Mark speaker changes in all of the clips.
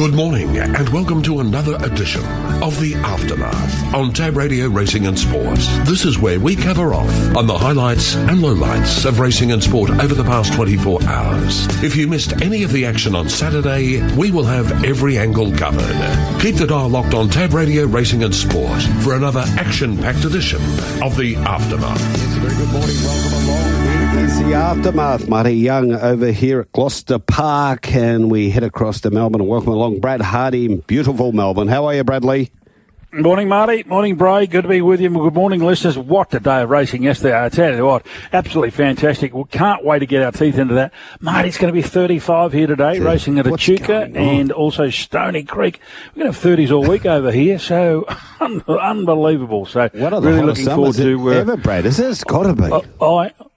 Speaker 1: Good morning and welcome to another edition of The Aftermath on Tab Radio Racing and Sport. This is where we cover off on the highlights and lowlights of racing and sport over the past 24 hours. If you missed any of the action on Saturday, we will have every angle covered. Keep the dial locked on Tab Radio Racing and Sport for another action-packed edition of The Aftermath.
Speaker 2: Yes, very good morning. Welcome along. It is The Aftermath. Marty Young over here at Gloucester Park, and we head across to Melbourne. And welcome along Brad Hardie in beautiful Melbourne. How are you, Bradley?
Speaker 3: Morning, Marty. Morning, Bray. Good to be with you. Good morning, listeners. What a day of racing yesterday. I tell you what, absolutely fantastic. We can't wait to get our teeth into that. Marty, it's going to be 35 here today, racing at Echuca and also Stony Creek. We're going to have 30s all week over here, so unbelievable. So
Speaker 2: what are the
Speaker 3: really looking forward to
Speaker 2: ever, Brad? Is it? It's got to be.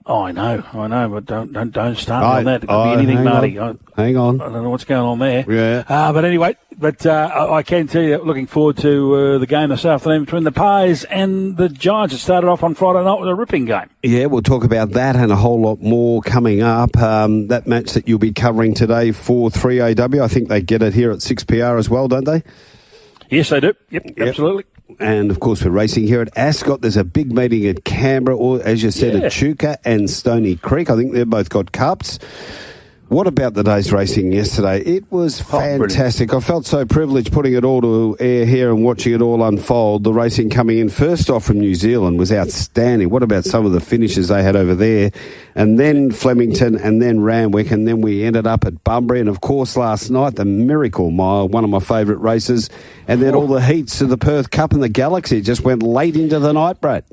Speaker 3: I know, but don't start on that. It could be anything, Marty.
Speaker 2: Hang on.
Speaker 3: I don't know what's going on there.
Speaker 2: Yeah.
Speaker 3: But anyway, I can tell you, looking forward to the game this afternoon between the Pies and the Giants. It started off on Friday night with a ripping game. Yeah,
Speaker 2: we'll talk about that and a whole lot more coming up. That match that you'll be covering today for 3AW, I think they get it here at 6PR as well, don't they?
Speaker 3: Yes, they do. Yep. Absolutely.
Speaker 2: And, of course, we're racing here at Ascot. There's a big meeting at Canberra, or, as you said, at Echuca and Stony Creek. I think they've both got cups. What about the day's racing yesterday? It was fantastic. I felt so privileged putting it all to air here and watching it all unfold. The racing coming in first off from New Zealand was outstanding. What about some of the finishes they had over there? And then Flemington and then Randwick, and then we ended up at Bunbury. And, of course, last night, the Miracle Mile, one of my favourite races. And then all the heats of the Perth Cup and the Galaxy just went late into the night, Brad.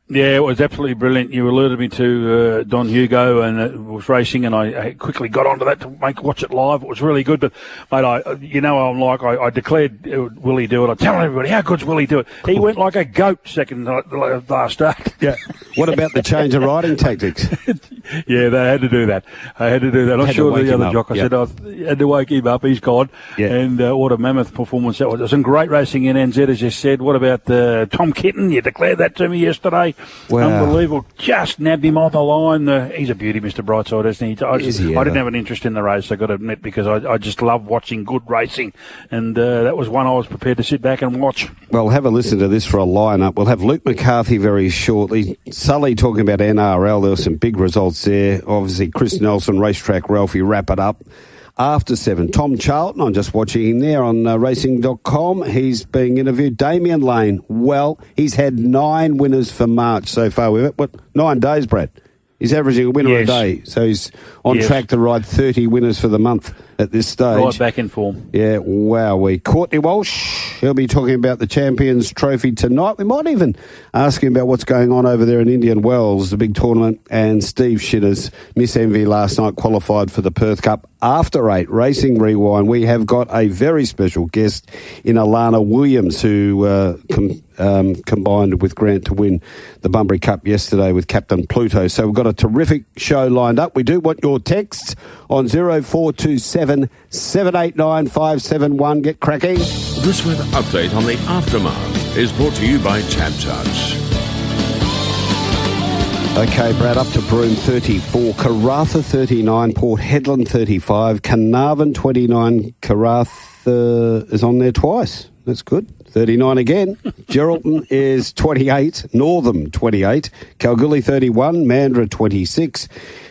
Speaker 3: Yeah, it was absolutely brilliant. You alerted me to Don Hugo, and it was racing, and I quickly got onto that to watch it live. It was really good, but mate, I declared Willie Do It. I tell everybody how good's Willie Do It. He went like a goat second last start.
Speaker 2: Yeah. What about the change of riding tactics?
Speaker 3: Yeah, they had to do that. I'm sure the other jock. I said I had to wake him up. He's gone. Yeah. And what a mammoth performance that was. There was some great racing in NZ, as you said. What about Tom Kitten? You declared that to me yesterday. Wow. Unbelievable. Just nabbed him on the line. He's a beauty, Mr. Brightside, isn't he? I didn't have an interest in the race, I've got to admit, because I just love watching good racing. And that was one I was prepared to sit back and watch.
Speaker 2: Well, have a listen to this for a lineup. We'll have Luke McCarthy very shortly. Sully talking about NRL. There were some big results there. Obviously, Chris Nelson, Racetrack Ralphie, wrap it up. After 7, Tom Charlton, I'm just watching him there on racing.com. He's being interviewed. Damien Lane, well, he's had 9 winners for March so far. 9 days, Brad? He's averaging a winner a day, so he's on track to ride 30 winners for the month at this stage.
Speaker 3: Right back in form.
Speaker 2: Yeah, wowee. Courtney Walsh, he'll be talking about the Champions Trophy tonight. We might even ask him about what's going on over there in Indian Wells, the big tournament. And Steve Shinners, Miss Envy last night, qualified for the Perth Cup. After 8, Racing Rewind, we have got a very special guest in Alana Williams, who combined with Grant to win the Bunbury Cup yesterday with Captain Pluto. So we've got a terrific show lined up. We do want your texts on 0427 789 571. Get cracking.
Speaker 1: This weather update on the Aftermath is brought to you by Tab Touch.
Speaker 2: Okay, Brad, up to Broome 34, Karratha 39, Port Hedland 35, Carnarvon 29, Karratha is on there twice. That's good. 39 again. Geraldton is 28, Northam 28, Kalgoorlie 31, Mandurah 26,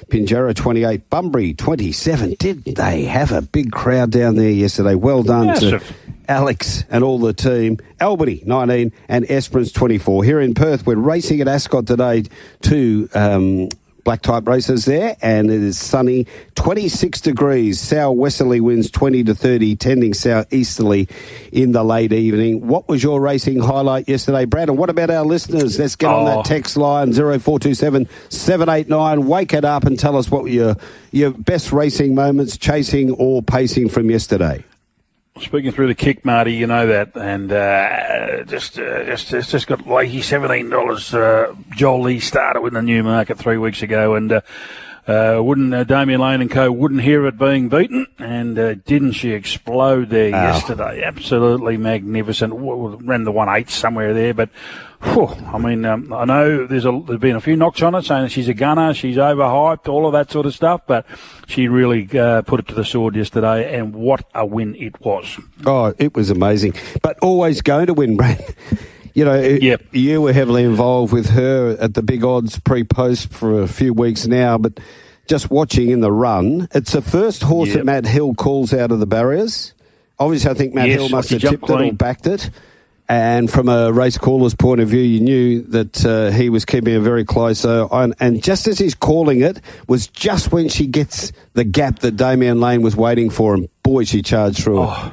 Speaker 2: Pinjarra 28, Bunbury 27. Did they have a big crowd down there yesterday? Well done to Alex and all the team. Albany 19 and Esperance 24. Here in Perth, we're racing at Ascot today. 2 black type races there, and it is sunny, 26 degrees. South-westerly winds 20 to 30, tending southeasterly in the late evening. What was your racing highlight yesterday, Brad? And what about our listeners? Let's get on that text line, 0427 789. Wake it up and tell us what were your best racing moments, chasing or pacing from yesterday.
Speaker 3: Speaking through the kick, Marty, you know that, and just got like $17. Joel Lee started with the new market 3 weeks ago, and Damien Lane and co wouldn't hear it being beaten, and didn't she explode there yesterday? Absolutely magnificent. Ran the 1/8 somewhere there, but I mean, I know there's been a few knocks on it saying that she's a gunner, she's overhyped, all of that sort of stuff, but she really put it to the sword yesterday, and what a win it was.
Speaker 2: Oh, it was amazing. But always going to win, Brad. You know, You were heavily involved with her at the big odds pre-post for a few weeks now, but just watching in the run, it's the first horse that Matt Hill calls out of the barriers. Obviously, I think Matt Hill must have tipped it or backed it. And from a race caller's point of view, you knew that he was keeping it very close. And just as he's calling it, was just when she gets the gap that Damien Lane was waiting for, and boy, she charged through it.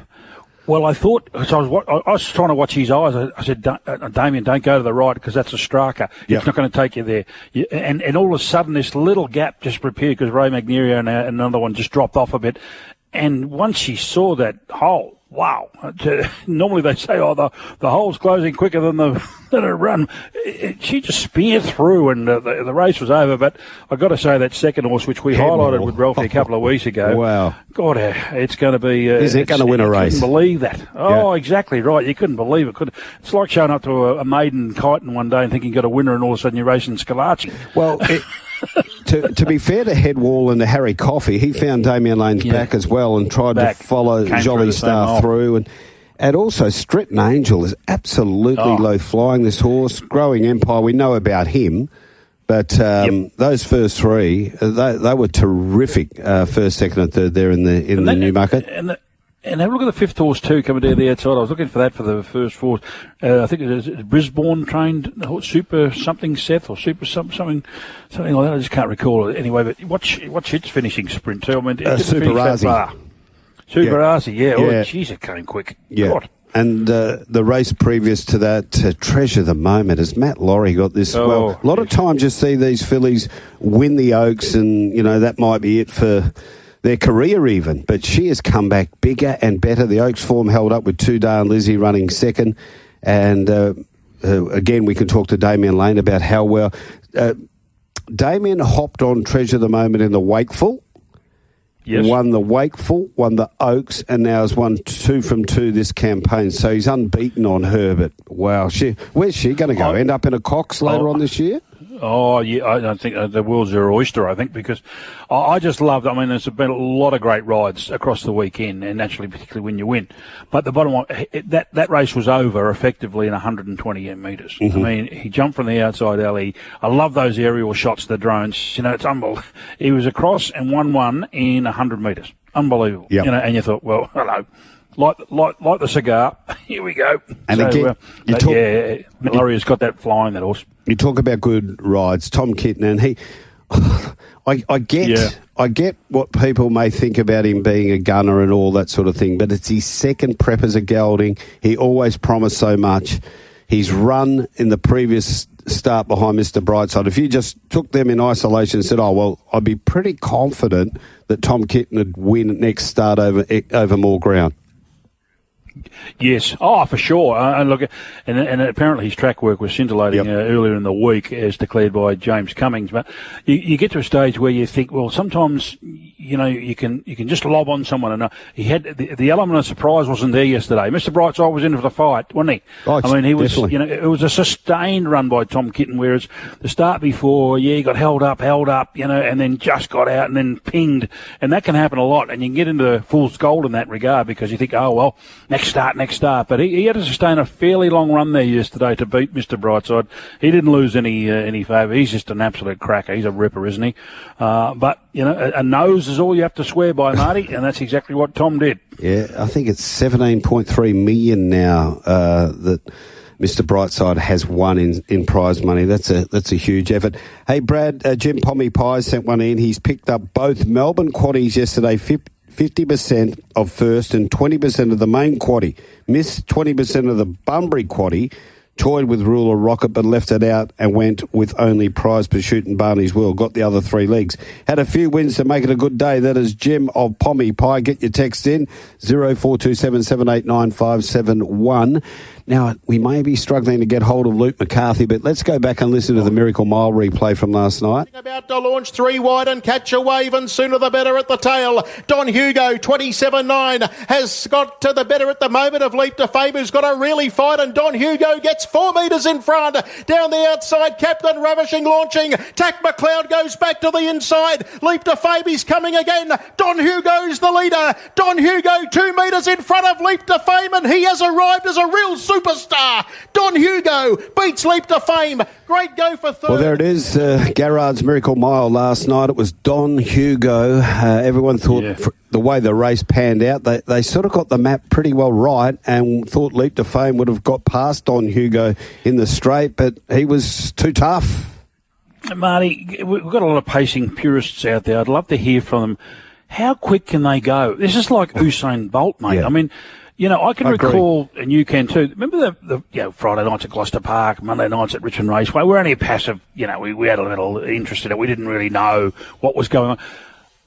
Speaker 3: Well, I thought, so I was trying to watch his eyes. I said, Damien, don't go to the right because that's a striker. It's not going to take you there. And all of a sudden, this little gap just appeared because Ray Magnerio and another one just dropped off a bit. And once she saw that hole, wow. Normally they say, the hole's closing quicker than a run. She just speared through, and the race was over. But I've got to say, that second horse, which we highlighted with Ralphie a couple of weeks ago. Wow. God, it's going to be...
Speaker 2: Is it going to win a race?
Speaker 3: You couldn't believe that. Oh, exactly right. You couldn't believe it. It's like showing up to a maiden kiting one day and thinking you got a winner, and all of a sudden you're racing Scalacci.
Speaker 2: Well... to be fair to Headwall and to Harry Coffey, he found Damien Lane's back as well and tried to follow Jolly Star through. And also Stretton Angel is absolutely low flying, this horse. Growing Empire, we know about him. But those first three, they were terrific, first, second and third there in the Newmarket.
Speaker 3: And have a look at the fifth horse too coming down the outside. I was looking for that for the first four. I think it is Brisbane trained Super something Seth or Super something like that. I just can't recall it anyway. But watch its finishing sprint too. I mean,
Speaker 2: Super Razi.
Speaker 3: Super Razi, yeah. Oh, jeez, it came quick.
Speaker 2: Yeah.
Speaker 3: God.
Speaker 2: And the race previous to that, Treasure the Moment, as Matt Laurie got this. A lot of times you see these fillies win the Oaks, and that might be it for their career even, but she has come back bigger and better. The Oaks form held up with 2 Day and Lizzie running second, and again we can talk to Damien Lane about how well Damien hopped on Treasure the Moment in the Wakeful, won the Wakeful, won the Oaks, and now has won 2 from 2 this campaign, so he's unbeaten on her. But wow, where's she going to go? End up in a Cox later on this year?
Speaker 3: Oh, yeah, I think the world's your oyster, I think, because I just loved, I mean, there's been a lot of great rides across the weekend, and naturally, particularly when you win. But the bottom line, that race was over effectively in 120 metres. Mm-hmm. I mean, he jumped from the outside alley. I love those aerial shots, the drones. It's unbelievable. He was across and won one in 100 metres. Unbelievable. Yep. And you thought, well, hello. Like the cigar. Here we go.
Speaker 2: And again,
Speaker 3: Laurie has got that flying, that horse.
Speaker 2: You talk about good rides, Tom Kitten, and he. I get what people may think about him being a gunner and all that sort of thing, but it's his second prep as a gelding. He always promised so much. He's run in the previous start behind Mr. Brightside. If you just took them in isolation and said, I'd be pretty confident that Tom Kitten would win next start over more ground.
Speaker 3: Yes, for sure. And look, and apparently his track work was scintillating earlier in the week, as declared by James Cummings. But you get to a stage where you think, well, sometimes you can just lob on someone, and he had the element of surprise wasn't there yesterday. Mr. Brightside was in for the fight, wasn't he?
Speaker 2: Oh,
Speaker 3: I mean, he was.
Speaker 2: Definitely.
Speaker 3: It was a sustained run by Tom Kitten, whereas the start before, he got held up, and then just got out and then pinged, and that can happen a lot, and you can get into fool's gold in that regard because you think, next start. But he had to sustain a fairly long run there yesterday to beat Mr. Brightside. He didn't lose any favour. He's just an absolute cracker. He's a ripper, isn't he? But, a nose is all you have to swear by, Marty, and that's exactly what Tom did.
Speaker 2: Yeah, I think it's 17.3 million now that Mr. Brightside has won in prize money. That's a huge effort. Hey, Brad, Jim Pommy Pie sent one in. He's picked up both Melbourne quaddies yesterday, 50% of first and 20% of the main quaddie. Missed 20% of the Bunbury quaddie, toyed with Ruler Rocket but left it out and went with only Prize Pursuit and Barney's World. Got the other 3 legs. Had a few wins to make it a good day. That is Jim of Pommy Pie. Get your text in 0427 789 571. Now, we may be struggling to get hold of Luke McCarthy, but let's go back and listen to the Miracle Mile replay from last night.
Speaker 4: About to launch 3 wide and catch a wave, and sooner the better at the tail. Don Hugo, 27.9, has got to the better at the moment of Leap to Fame, who's got to really fight, and Don Hugo gets 4 metres in front. Down the outside, Captain Ravishing launching. Tack McLeod goes back to the inside. Leap to Fame is coming again. Don Hugo's the leader. Don Hugo 2 metres in front of Leap to Fame, and he has arrived as a real superstar. Don Hugo beats Leap to Fame. Great go for third.
Speaker 2: Well, there it is. Garrard's Miracle Mile last night. It was Don Hugo. Everyone thought the way the race panned out, they sort of got the map pretty well right and thought Leap to Fame would have got past Don Hugo in the straight, but he was too tough.
Speaker 3: Marty, we've got a lot of pacing purists out there. I'd love to hear from them. How quick can they go? This is like Usain Bolt, mate.
Speaker 2: Yeah.
Speaker 3: I mean, you know, I can recall, and you can too, remember the Friday nights at Gloucester Park, Monday nights at Richmond Raceway? We're only a passive, you know, we had a little interest in it. We didn't really know what was going on.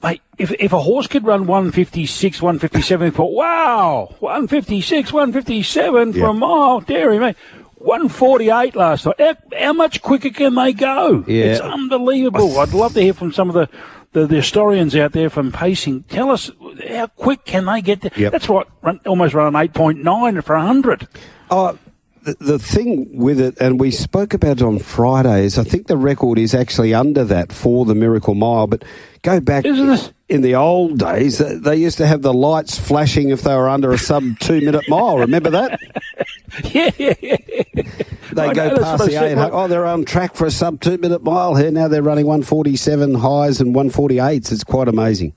Speaker 3: Mate, if a horse could run 156, 157, we thought, wow, 156, 157 for a mile, dairy, mate. 148 last night. How much quicker can they go?
Speaker 2: Yeah.
Speaker 3: It's unbelievable. I'd love to hear from some of the historians out there from pacing. Tell us, how quick can they get there?
Speaker 2: Yep.
Speaker 3: That's right, almost run an 8.9 for 100.
Speaker 2: Oh, the thing with it, and we spoke about it on Friday, is I think the record is actually under that for the Miracle Mile. But go back in the old days, they used to have the lights flashing if they were under a sub 2 minute mile. Remember that?
Speaker 3: Yeah.
Speaker 2: They go past the 800. Oh, they're on track for a sub 2 minute mile here. Now they're running 147 highs and 148s. It's quite amazing.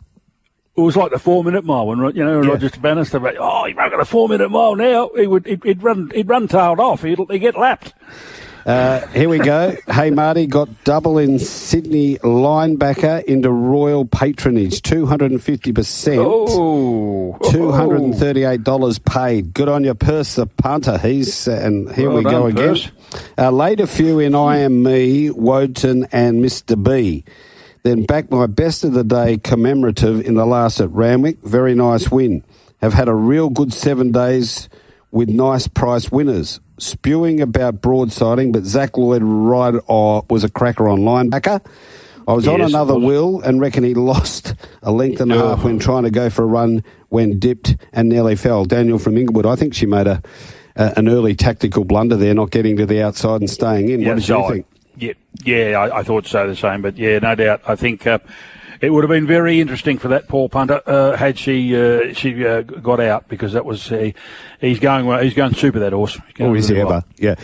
Speaker 3: It was like the 4 minute mile when, you know, Roger Bannister, he ran a 4 minute mile now. He'd run tailed off. He'd get lapped.
Speaker 2: Here we go. Hey, Marty, got double in Sydney linebacker into Royal Patronage, 250%.
Speaker 3: Oh.
Speaker 2: $238 paid. Good on your purse, the punter. And here we go again. Laid a few in I Am Me, Woden and Mr. B. Then back my best of the day commemorative in the last at Randwick. Very nice win. Have had a real good 7 days with nice price winners. Spewing about broadsiding, but Zach Lloyd was a cracker on linebacker. I was on another wheel and reckon he lost a length and a half when trying to go for a run when dipped and nearly fell. Daniel from Inglewood, I think she made an early tactical blunder there, not getting to the outside and staying in. What did you think?
Speaker 3: Yeah, I thought so, the same. But, yeah, no doubt. I think it would have been very interesting for that poor punter had she got out, because that was he's going super, that horse.
Speaker 2: Oh, is he ever? Yeah.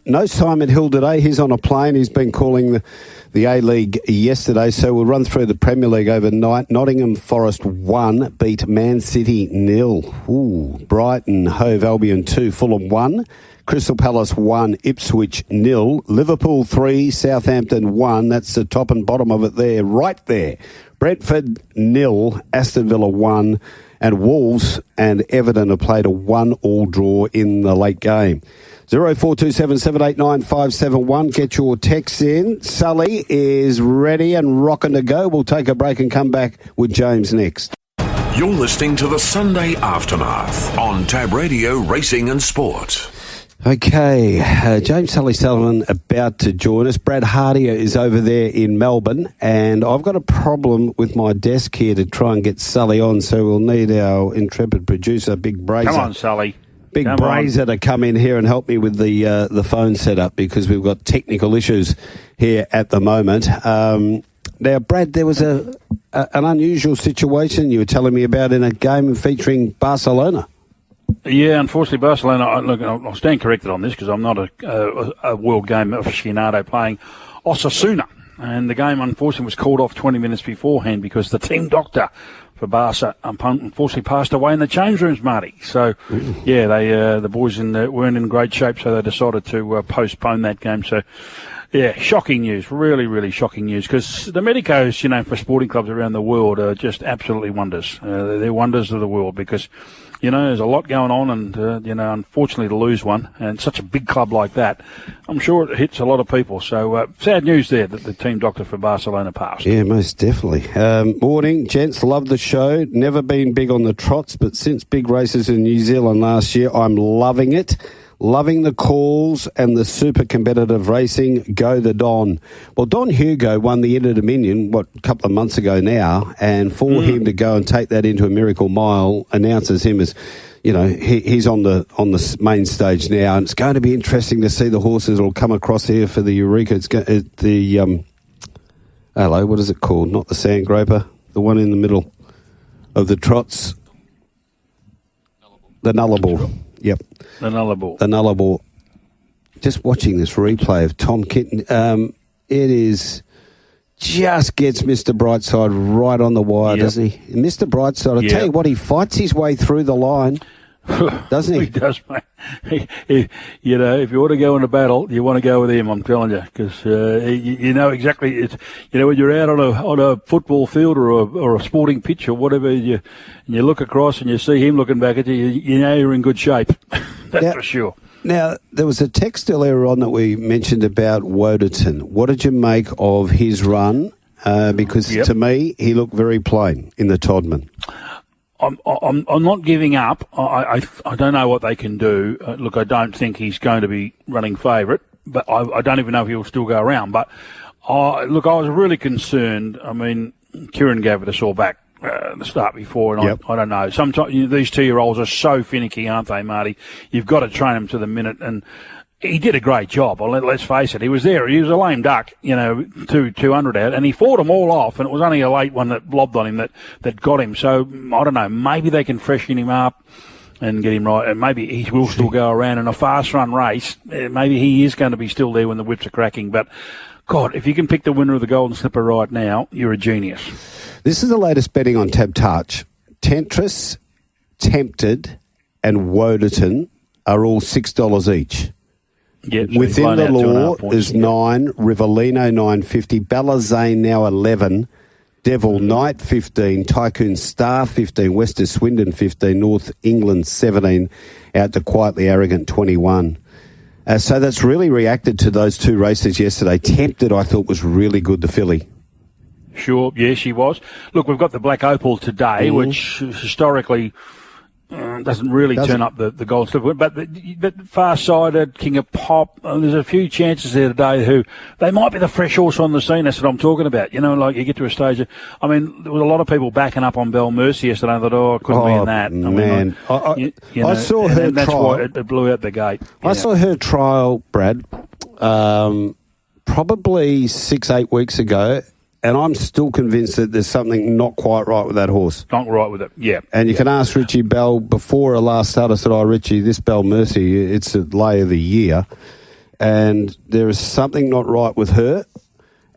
Speaker 2: No Simon Hill today. He's on a plane. He's been calling the A-League yesterday, so we'll run through the Premier League overnight. Nottingham Forest 1, beat Man City 0. Ooh, Brighton, Hove Albion 2, Fulham 1. Crystal Palace 1, Ipswich 0. Liverpool 3, Southampton 1. That's the top and bottom of it there, right there. Brentford 0, Aston Villa 1. And Wolves and Everton have played a 1-1 draw in the late game. 0427 789 571. Get your texts in. Sully is ready and rocking to go. We'll take a break and come back with James next.
Speaker 1: You're listening to the Sunday Aftermath on Tab Radio Racing and Sport.
Speaker 2: Okay, James Sully Sullivan about to join us. Brad Hardie is over there in Melbourne, and I've got a problem with my desk here to try and get Sully on, so we'll need our intrepid producer, Big Brazer.
Speaker 3: Come on, Sully.
Speaker 2: Big Brazer to come in here and help me with the phone setup, because we've got technical issues here at the moment. Now, Brad, there was an unusual situation you were telling me about in a game featuring Barcelona.
Speaker 3: Yeah, unfortunately, Barcelona, look, I'll stand corrected on this because I'm not a world game aficionado, playing Osasuna. And the game, unfortunately, was called off 20 minutes beforehand because the team doctor for Barca unfortunately passed away in the change rooms, Marty. So, yeah, the boys weren't in great shape, so they decided to postpone that game. So, Yeah, shocking news. Really, really shocking news. Because the medicos, for sporting clubs around the world are just absolutely wonders. They're wonders of the world because, there's a lot going on and, unfortunately to lose one and such a big club like that, I'm sure it hits a lot of people. So, sad news there that the team doctor for Barcelona passed.
Speaker 2: Yeah, most definitely. Morning, gents. Love the show. Never been big on the trots, but since big races in New Zealand last year, I'm loving it. Loving the calls and the super competitive racing. Go the Don. Well, Don Hugo won the Inter Dominion, a couple of months ago now, and for him to go and take that into a Miracle Mile announces him as, he's on the main stage now, and it's going to be interesting to see the horses that will come across here for the Eureka. It's what is it called? Not the Sandgroper, the one in the middle of the trots. The Nullarbor. Yep.
Speaker 3: The
Speaker 2: Nullarbor. Just watching this replay of Tom Kitten, it is just gets Mr. Brightside right on the wire, doesn't he? Mr. Brightside, I'll tell you what, he fights his way through the line, doesn't he?
Speaker 3: He does, mate. If you want to go in a battle, you want to go with him, I'm telling you, because you know exactly. It's when you're out on a football field or a sporting pitch or whatever, and you look across and you see him looking back at you, you know you're in good shape. That's for sure.
Speaker 2: Now, there was a text earlier on that we mentioned about Woderton. What did you make of his run? Because to me, he looked very plain in the Todman.
Speaker 3: I'm not giving up. I don't know what they can do. Look, I don't think he's going to be running favourite, but I don't even know if he'll still go around. But I was really concerned. I mean, Kieran gave it a sore back at the start before, and I don't know. Sometimes these 2-year-olds are so finicky, aren't they, Marty? You've got to train them to the minute, and he did a great job. Let's face it. He was there. He was a lame duck, 200 out, and he fought them all off, and it was only a late one that lobbed on him that got him. So, I don't know. Maybe they can freshen him up and get him right, and maybe he will still go around in a fast-run race. Maybe he is going to be still there when the whips are cracking. But, God, if you can pick the winner of the Golden Slipper right now, you're a genius.
Speaker 2: This is the latest betting on Tab Touch. Tentris, Tempted, and Woderton are all $6 each.
Speaker 3: Yep, so
Speaker 2: Within the Law is 9, Rivellino 9.50, Ballazane now 11, Devil Knight 15, Tycoon Star 15, Wester Swindon 15, North England 17, out to Quietly Arrogant 21. So that's really reacted to those two races yesterday. Tempted, I thought, was really good, the filly.
Speaker 3: Sure, yeah, she was. Look, we've got the Black Opal today, which historically doesn't really turn up the Golden Slipper. But Far-Sighted, King of Pop, there's a few chances there today who they might be the fresh horse on the scene. That's what I'm talking about. Like you get to a stage there was a lot of people backing up on Belle Mercy yesterday. I thought, couldn't be in that.
Speaker 2: Man. I saw her
Speaker 3: that's
Speaker 2: trial.
Speaker 3: Why it blew out the gate.
Speaker 2: I saw her trial, Brad, probably 6-8 weeks ago. And I'm still convinced that there's something not quite right with that horse.
Speaker 3: Not right with it, yeah.
Speaker 2: And you can ask Richie Bell before her last start. I said, Richie, this Belle Mercy, it's a lay of the year. And there is something not right with her.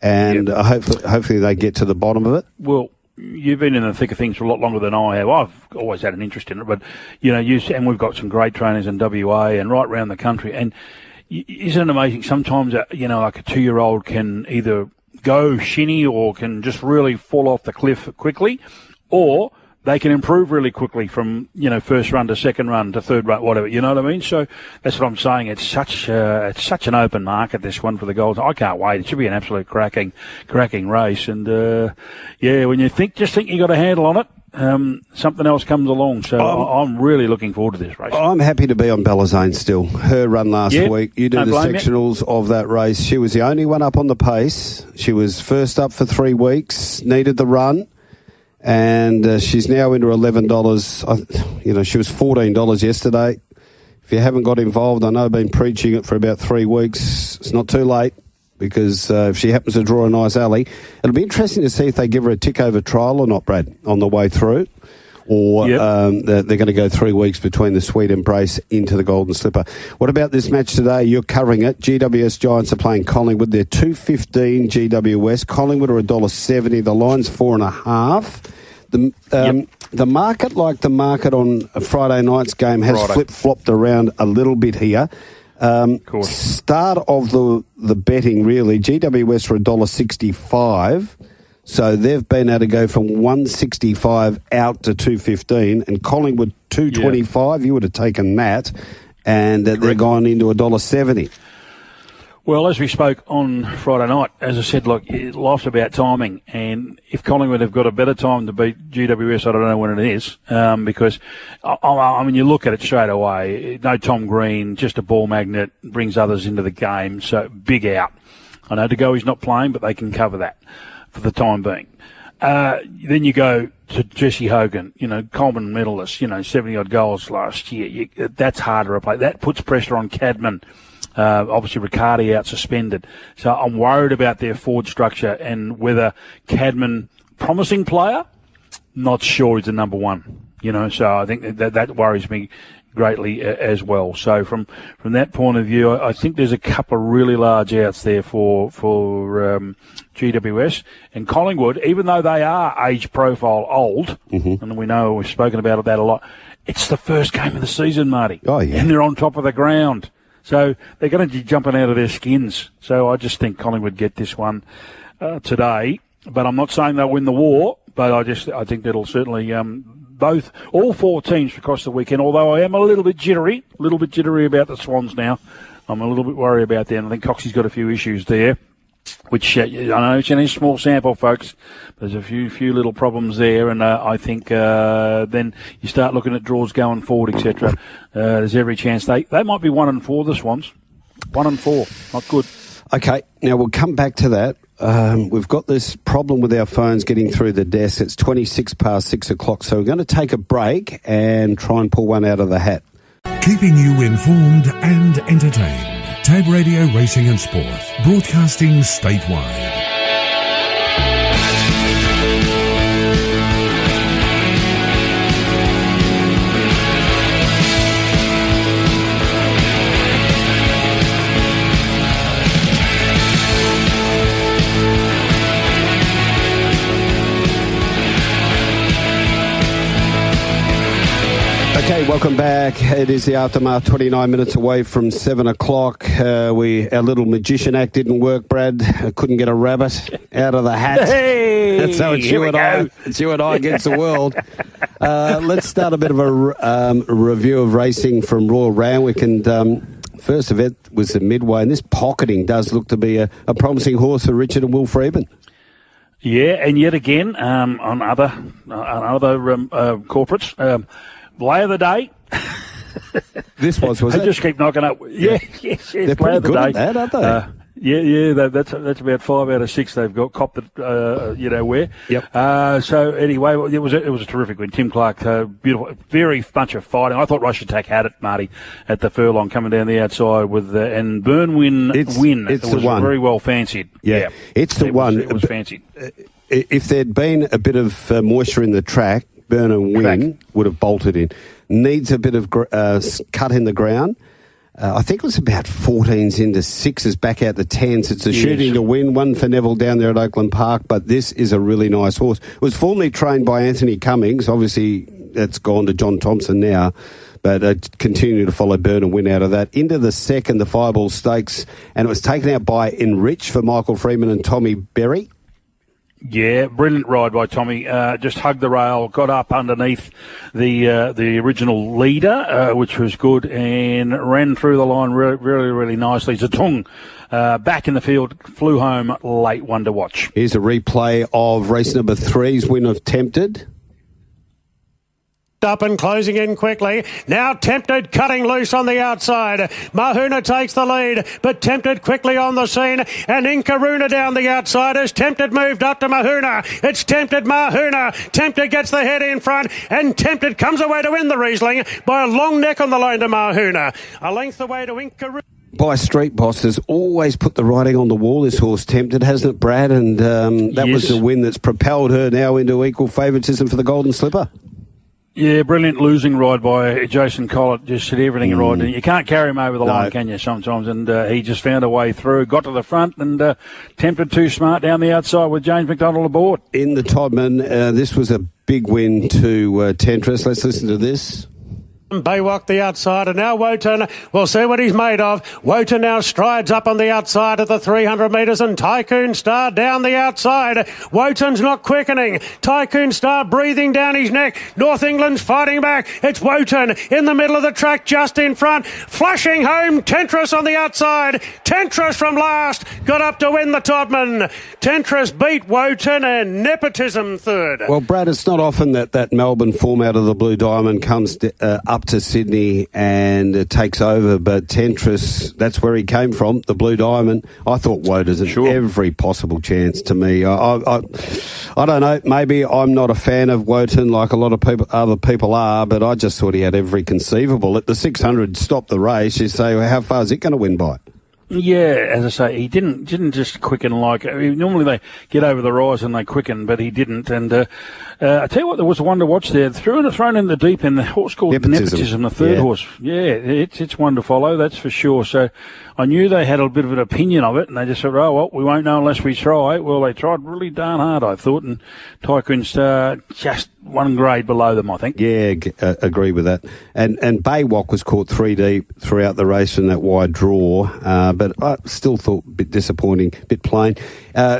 Speaker 2: And hopefully they get to the bottom of it.
Speaker 3: Well, you've been in the thick of things for a lot longer than I have. I've always had an interest in it. But, and we've got some great trainers in WA and right around the country. And isn't it amazing? Sometimes, like a 2-year-old can either go shinny or can just really fall off the cliff quickly, or they can improve really quickly from, first run to second run to third run, whatever, you know what I mean? So that's what I'm saying. It's such an open market, this one for the Golds. I can't wait. It should be an absolute cracking race. And, when you think you got a handle on it, something else comes along. So I'm really looking forward to this race.
Speaker 2: I'm happy to be on Ballazane still. Her run last week. You do the sectionals of that race. She was the only one up on the pace. She was first up for 3 weeks, needed the run, and she's now into $11. She was $14 yesterday. If you haven't got involved, I know I've been preaching it for about 3 weeks. It's not too late. Because if she happens to draw a nice alley, it'll be interesting to see if they give her a tick-over trial or not, Brad, on the way through. Or they're going to go 3 weeks between the Sweet Embrace into the Golden Slipper. What about this match today? You're covering it. GWS Giants are playing Collingwood. They're $2.15 GWS. Collingwood are $1.70. The line's 4.5. The market, like the market on a Friday night's game, has flip-flopped around a little bit here. Start of the betting, really. GWS for $1.65. So they've been able to go from $1.65 out to $2.15, and Collingwood $2.25. You would have taken that, and they're gone into $1.70.
Speaker 3: Well, as we spoke on Friday night, as I said, look, life's about timing, and if Collingwood have got a better time to beat GWS, I don't know when it is, because, I mean, you look at it straight away, no Tom Green, just a ball magnet, brings others into the game, so big out. I know DeGoey's not playing, but they can cover that for the time being. Then you go to Jesse Hogan, Coleman medalist, 70-odd goals last year. That's harder to play. That puts pressure on Cadman. Obviously, Riccardi out suspended. So I'm worried about their forward structure and whether Cadman, promising player, not sure he's the number one. So I think that worries me greatly as well. So from that point of view, I think there's a couple of really large outs there for GWS and Collingwood, even though they are age profile old, and we know we've spoken about that a lot. It's the first game of the season, Marty.
Speaker 2: Oh, yeah.
Speaker 3: And they're on top of the ground. So they're going to be jumping out of their skins. So I just think Collingwood get this one today. But I'm not saying they'll win the war, but I think that'll certainly all four teams across the weekend, although I am a little bit jittery about the Swans now. I'm a little bit worried about them. I think Coxie's got a few issues there, which I know it's only a small sample, folks. There's a few little problems there, and I think then you start looking at draws going forward, etc. There's every chance they might be 1-4, the Swans. 1-4, not good.
Speaker 2: Okay, now we'll come back to that. We've got this problem with our phones getting through the desk. It's 26 past 6 o'clock, so we're going to take a break and try and pull one out of the hat.
Speaker 1: Keeping you informed and entertained. Tab Radio Racing and Sport, broadcasting statewide.
Speaker 2: Okay, welcome back. It is the aftermath, 29 minutes away from 7 o'clock. Our little magician act didn't work, Brad. I couldn't get a rabbit out of the hat.
Speaker 3: Hey,
Speaker 2: that's how it's you and I. It's you and I against the world. Let's start a bit of a review of racing from Royal Randwick. And first event was the Midway, and this pocketing does look to be a promising horse for Richard and Will Freeman.
Speaker 3: Yeah, and yet again on other corporates. Play of the day.
Speaker 2: This was it?
Speaker 3: Just keep knocking up. Yes.
Speaker 2: They're
Speaker 3: play of the
Speaker 2: good
Speaker 3: day.
Speaker 2: At that, aren't they?
Speaker 3: That's about 5 out of 6 they've got copped it. Where.
Speaker 2: Yep.
Speaker 3: So anyway, it was a terrific win. Tim Clark, beautiful, very much of fighting. I thought Rush Attack had it, Marty, at the furlong coming down the outside with and Burnwin win.
Speaker 2: It's
Speaker 3: it was
Speaker 2: the one.
Speaker 3: Very well fancied.
Speaker 2: Yeah. It's the one.
Speaker 3: It was fancied.
Speaker 2: If there'd been a bit of moisture in the track, Burn and Win would have bolted in. Needs a bit of cut in the ground. I think it was about 14s into 6s, back out the 10s. It's a shooting to win, one for Neville down there at Oakland Park, but this is a really nice horse. It was formerly trained by Anthony Cummings. Obviously, that's gone to John Thompson now, but continue to follow Burn and Win out of that. Into the second, the Fireball Stakes, and it was taken out by Enrich for Michael Freeman and Tommy Berry.
Speaker 3: Yeah, brilliant ride by Tommy. Just hugged the rail, got up underneath the original leader, which was good, and ran through the line really, really nicely. Zatung back in the field, flew home late, one to watch.
Speaker 2: Here's a replay of race number 3's win of Tempted.
Speaker 5: Up and closing in quickly. Now Tempted cutting loose on the outside. Mahuna takes the lead, but Tempted quickly on the scene, and Inkaruna down the outside as Tempted moved up to Mahuna. It's Tempted, Mahuna. Tempted gets the head in front, and Tempted comes away to win the Riesling by a long neck on the line to Mahuna. A length away to Inkaruna.
Speaker 2: By Street Boss has always put the writing on the wall, this horse Tempted, hasn't it, Brad? And that was the win that's propelled her now into equal favouritism for the Golden Slipper.
Speaker 3: Yeah, brilliant losing ride by Jason Collett. Just did everything right. And you can't carry him over the line, can you, sometimes? And he just found a way through, got to the front, and Tempted too smart down the outside with James McDonald aboard.
Speaker 2: In the Todman, this was a big win to Tentris. Let's listen to this.
Speaker 5: Baywalk the outside, and now Wotan, we'll see what he's made of. Wotan now strides up on the outside of the 300 metres, and Tycoon Star down the outside. Wotan's not quickening. Tycoon Star breathing down his neck. North England's fighting back. It's Wotan in the middle of the track, just in front. Flashing home, Tentris on the outside. Tentris from last, got up to win the Todman. Tentris beat Wotan and Nepotism third.
Speaker 2: Well, Brad, it's not often that Melbourne form out of the Blue Diamond comes up to Sydney and takes over, but Tentris, that's where he came from, the Blue Diamond. I thought Wotan's had every possible chance to me. I don't know, maybe I'm not a fan of Wotan like a lot of other people are, but I just thought he had every conceivable. At the 600 stop the race, you say, well, how far is it going to win by?
Speaker 3: Yeah, as I say, he didn't just quicken like normally they get over the rise and they quicken, but he didn't. And I tell you what, there was one to watch there. Thrown in the deep end, the horse called Nepotism, the third horse. Yeah, it's one to follow, that's for sure. So I knew they had a bit of an opinion of it, and they just said, oh, well, we won't know unless we try. Well, they tried really darn hard, I thought, and Tycoon Star just one grade below them, I think.
Speaker 2: Yeah, agree with that. And Baywalk was caught 3 deep throughout the race in that wide draw, but I still thought a bit disappointing, a bit plain.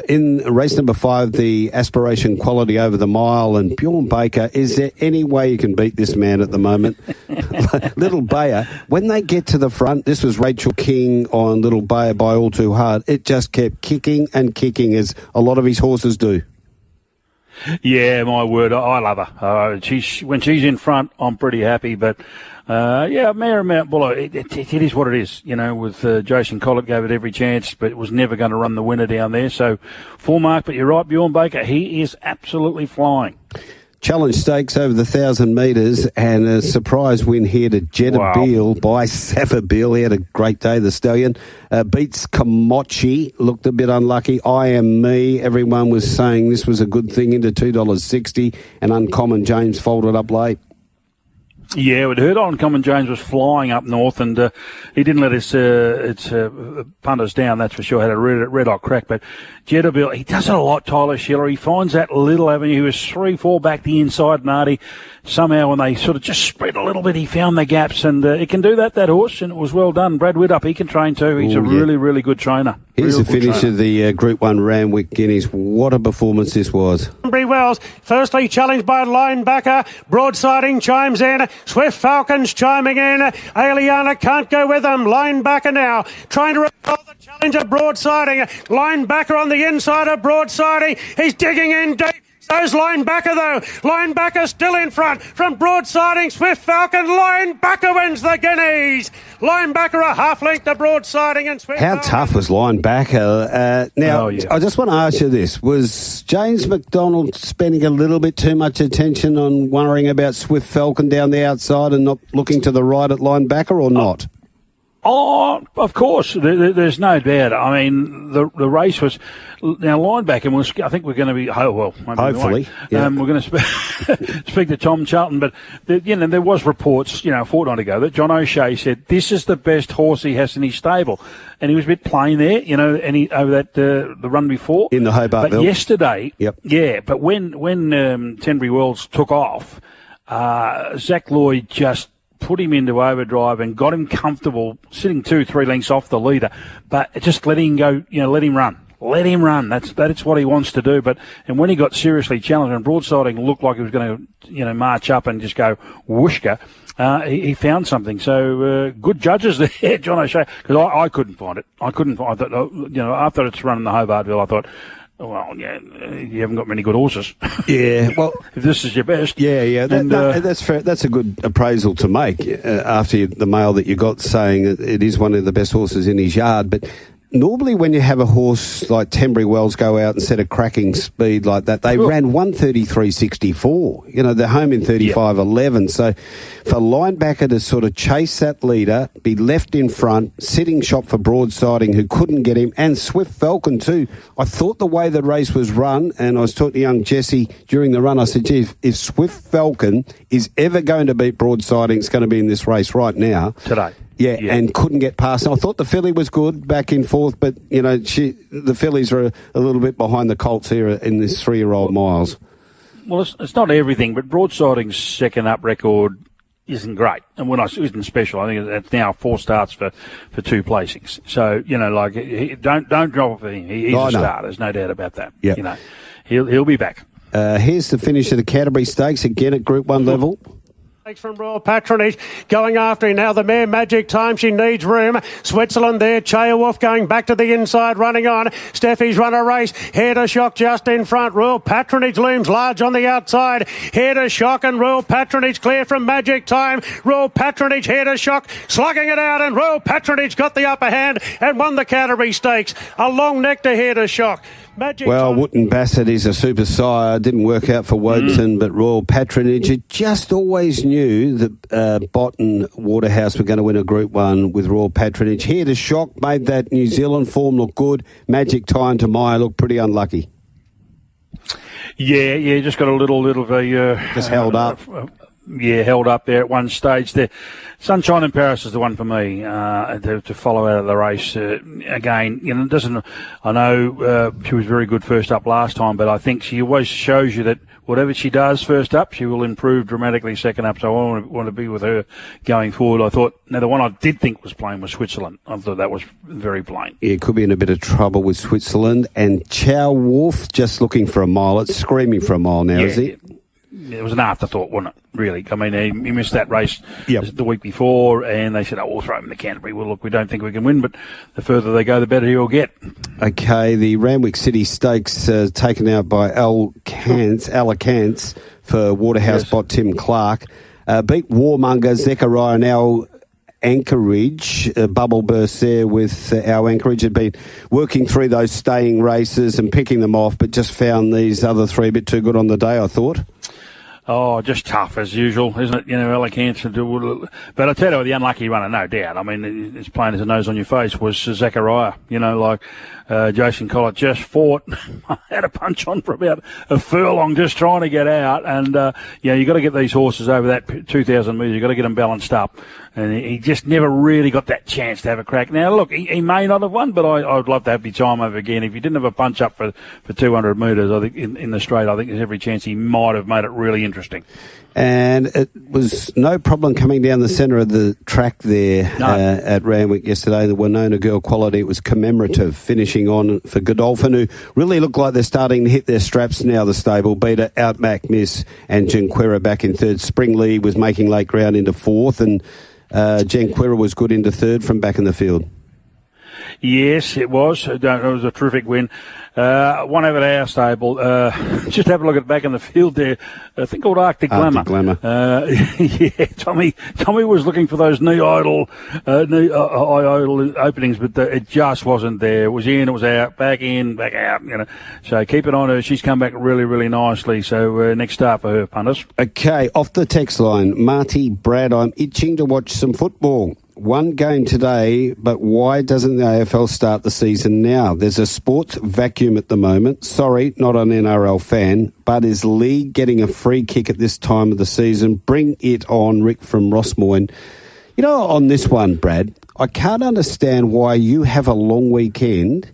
Speaker 2: In race number 5, the Aspiration Quality over the mile, and Bjorn Baker, is there any way you can beat this man at the moment? Little Bayer, when they get to the front, this was Rachel King on Little Bayer by All Too Hard, it just kept kicking and kicking, as a lot of his horses do.
Speaker 3: Yeah, my word, I love her. When she's in front, I'm pretty happy. But Mare Mount Buller, it is what it is. You know, with Jason Collett gave it every chance, but it was never going to run the winner down there. So full mark. But you're right, Bjorn Baker, he is absolutely flying.
Speaker 2: Challenge Stakes over the 1,000 metres, and a surprise win here to Jeddah Beale by Savabeel. He had a great day, the stallion. Beats Komochi, looked a bit unlucky. I Am Me, everyone was saying this was a good thing, into $2.60, and Uncommon James folded up late.
Speaker 3: Yeah, it hurt. Uncommon James was flying up north, and he didn't let his punters down, that's for sure. Had a red hot crack. But Jeddah Beale, he does it a lot, Tyler Schiller. He finds that little avenue. He was 3-4 back the inside, Marty. Somehow when they sort of just spread a little bit, he found the gaps, and he can do that horse, and it was well done. Brad Whittup, he can train too. He's really, really good trainer.
Speaker 2: Here's the finish of the Group 1 Randwick Guineas. What a performance this was.
Speaker 5: Wells, firstly challenged by Linebacker. Broadsiding chimes in. Swift Falcons chiming in. Aliana can't go with them. Linebacker now trying to recall the challenge of Broadsiding. Linebacker on the inside of Broadsiding. He's digging in deep. So's Linebacker, though. Linebacker still in front from Broadsiding. Swift Falcon. Linebacker wins the Guineas. Linebacker a half length to Broadsiding and Swift
Speaker 2: How
Speaker 5: Falcon.
Speaker 2: tough was Linebacker? I just want to ask you this. Was James McDonald spending a little bit too much attention on worrying about Swift Falcon down the outside and not looking to the right at Linebacker, or not?
Speaker 3: Oh, of course. There's no doubt. I mean, the race was now Linebacker. I think we're going to be
Speaker 2: hopefully.
Speaker 3: We're going to speak to Tom Charlton, but there was reports a fortnight ago that John O'Shea said this is the best horse he has in his stable, and he was a bit plain there, and he over that the run before
Speaker 2: in the Hobartville.
Speaker 3: But yesterday, But when Tenbury Wells took off, Zach Lloyd just put him into overdrive and got him comfortable, sitting 2-3 lengths off the leader, but just let him go, let him run. Let him run. That's what he wants to do. And when he got seriously challenged and Broadsiding looked like he was going to, march up and just go whooshka, he found something. So good judges there, John O'Shea, because I couldn't find it. I thought, after it's run in the Hobartville, I thought, well, you haven't got many good horses.
Speaker 2: Yeah, well,
Speaker 3: if this is your best.
Speaker 2: Yeah, that's fair. That's a good appraisal to make after the mail that you got saying it is one of the best horses in his yard. But normally when you have a horse like Tenbury Wells go out and set a cracking speed like that, they ran 133.64. They're home in 35.11. So for Linebacker to sort of chase that leader, be left in front, sitting shot for Broadsiding who couldn't get him, and Swift Falcon too. I thought the way the race was run, and I was talking to young Jesse during the run, I said, gee, if Swift Falcon is ever going to beat Broadsiding, it's going to be in this race right now.
Speaker 3: Today.
Speaker 2: Yeah, and couldn't get past. I thought the filly was good back and forth, but, the fillies are a little bit behind the Colts here in this 3-year-old miles.
Speaker 3: Well, it's not everything, but Broadsiding's second up record isn't great. And when I isn't special, I think it's now 4 starts for 2 placings. So, don't drop off him. He's a star. There's no doubt about that.
Speaker 2: Yep.
Speaker 3: He'll be back.
Speaker 2: Here's the finish of the Canterbury Stakes, again at Group 1 level.
Speaker 5: From Royal Patronage, going after him now. The mare Magic Time, she needs room. Switzerland there. Wolf going back to the inside, running on. Steffi's run a race. Hair to Shock just in front. Royal Patronage looms large on the outside. Hair to Shock and Royal Patronage clear from Magic Time. Royal Patronage, Hair to Shock, slugging it out, and Royal Patronage got the upper hand and won the Canterbury Stakes. A long neck to Hair to Shock.
Speaker 2: Wotton Bassett is a super sire. Didn't work out for Woden, but Royal Patronage, it just always knew that Botten Waterhouse were going to win a Group 1 with Royal Patronage. Here to Shock, made that New Zealand form look good. Magic Time to Maya looked pretty unlucky.
Speaker 3: Yeah, just got a little
Speaker 2: just held up.
Speaker 3: Held up there at one stage there. Sunshine in Paris is the one for me to follow out of the race. Again, I know she was very good first up last time, but I think she always shows you that whatever she does first up, she will improve dramatically second up. So I want to be with her going forward. I thought, the one I did think was plain was Switzerland. I thought that was very plain.
Speaker 2: Yeah, could be in a bit of trouble with Switzerland. And Wolf just looking for a mile. It's screaming for a mile now, is it?
Speaker 3: It was an afterthought, wasn't it, really? I mean, he missed that race the week before, and they said, we'll throw him in the Canterbury. Well, look, we don't think we can win, but the further they go, the better he'll get.
Speaker 2: Okay, the Randwick City Stakes taken out by Alicants for Waterhouse bot Tim Clark. Beat Warmonger, Zechariah, now Anchorage, bubble burst there with our Anchorage. Had been working through those staying races and picking them off, but just found these other 3 a bit too good on the day, I thought.
Speaker 3: Oh, just tough as usual, isn't it? Alicants. But I tell you, the unlucky runner, no doubt. I mean, it's plain as a nose on your face, was Zechariah. Jason Collett just fought, had a punch on for about a furlong, just trying to get out. And, you got to get these horses over that 2,000 metres. You've got to get them balanced up. And he just never really got that chance to have a crack. Now, look, he may not have won, but I would love to have his time over again. If he didn't have a punch up for 200 metres, I think in the straight, I think there's every chance he might have made it really interesting.
Speaker 2: And it was no problem coming down the centre of the track there at Randwick yesterday. The Winona Girl quality, it was commemorative, finishing on for Godolphin, who really look like they're starting to hit their straps now, the stable. Beater, Outback Miss and Janquera back in third. Springley was making late ground into fourth, and Janquera was good into third from back in the field.
Speaker 3: Yes, it was. It was a terrific win. One over at our stable. Just have a look at back in the field there. I think called Arctic Glamour. Tommy was looking for those knee idle openings, but it just wasn't there. It was in, it was out, back in, back out. So keep it on her. She's come back really, really nicely. So next start for her, punters. Okay,
Speaker 2: off the text line, Marty Brad. I'm itching to watch some football. One game today, but why doesn't the AFL start the season now? There's a sports vacuum at the moment. Sorry, not an NRL fan, but is league getting a free kick at this time of the season? Bring it on, Rick from Rossmoyne. On this one, Brad, I can't understand why you have a long weekend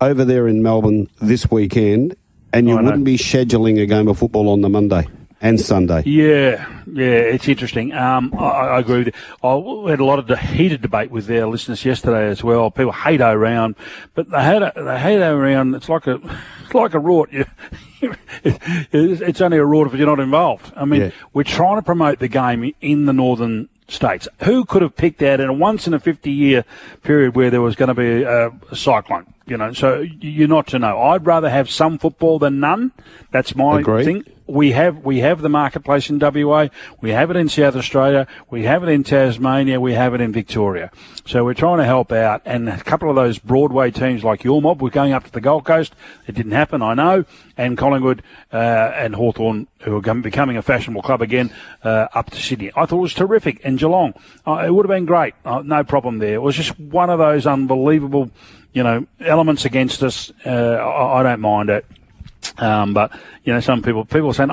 Speaker 2: over there in Melbourne this weekend and you wouldn't be scheduling a game of football on the Monday and Sunday. Yeah, it's interesting. I agree with you. We had a lot of heated debate with our listeners yesterday as well. People hate O-round, but they hate O-round. It's like a rort. It's only a rort if you're not involved. I mean, we're trying to promote the game in the northern states. Who could have picked that in a once in a 50-year period where there was going to be a cyclone? So you're not to know. I'd rather have some football than none. That's my thing. We have the marketplace in WA. We have it in South Australia. We have it in Tasmania. We have it in Victoria. So we're trying to help out. And a couple of those Broadway teams like your mob were going up to the Gold Coast. It didn't happen, I know. And Collingwood and Hawthorn, who are becoming a fashionable club again, up to Sydney. I thought it was terrific. And Geelong, it would have been great. No problem there. It was just one of those unbelievable, elements against us. I don't mind it. But, some people are saying,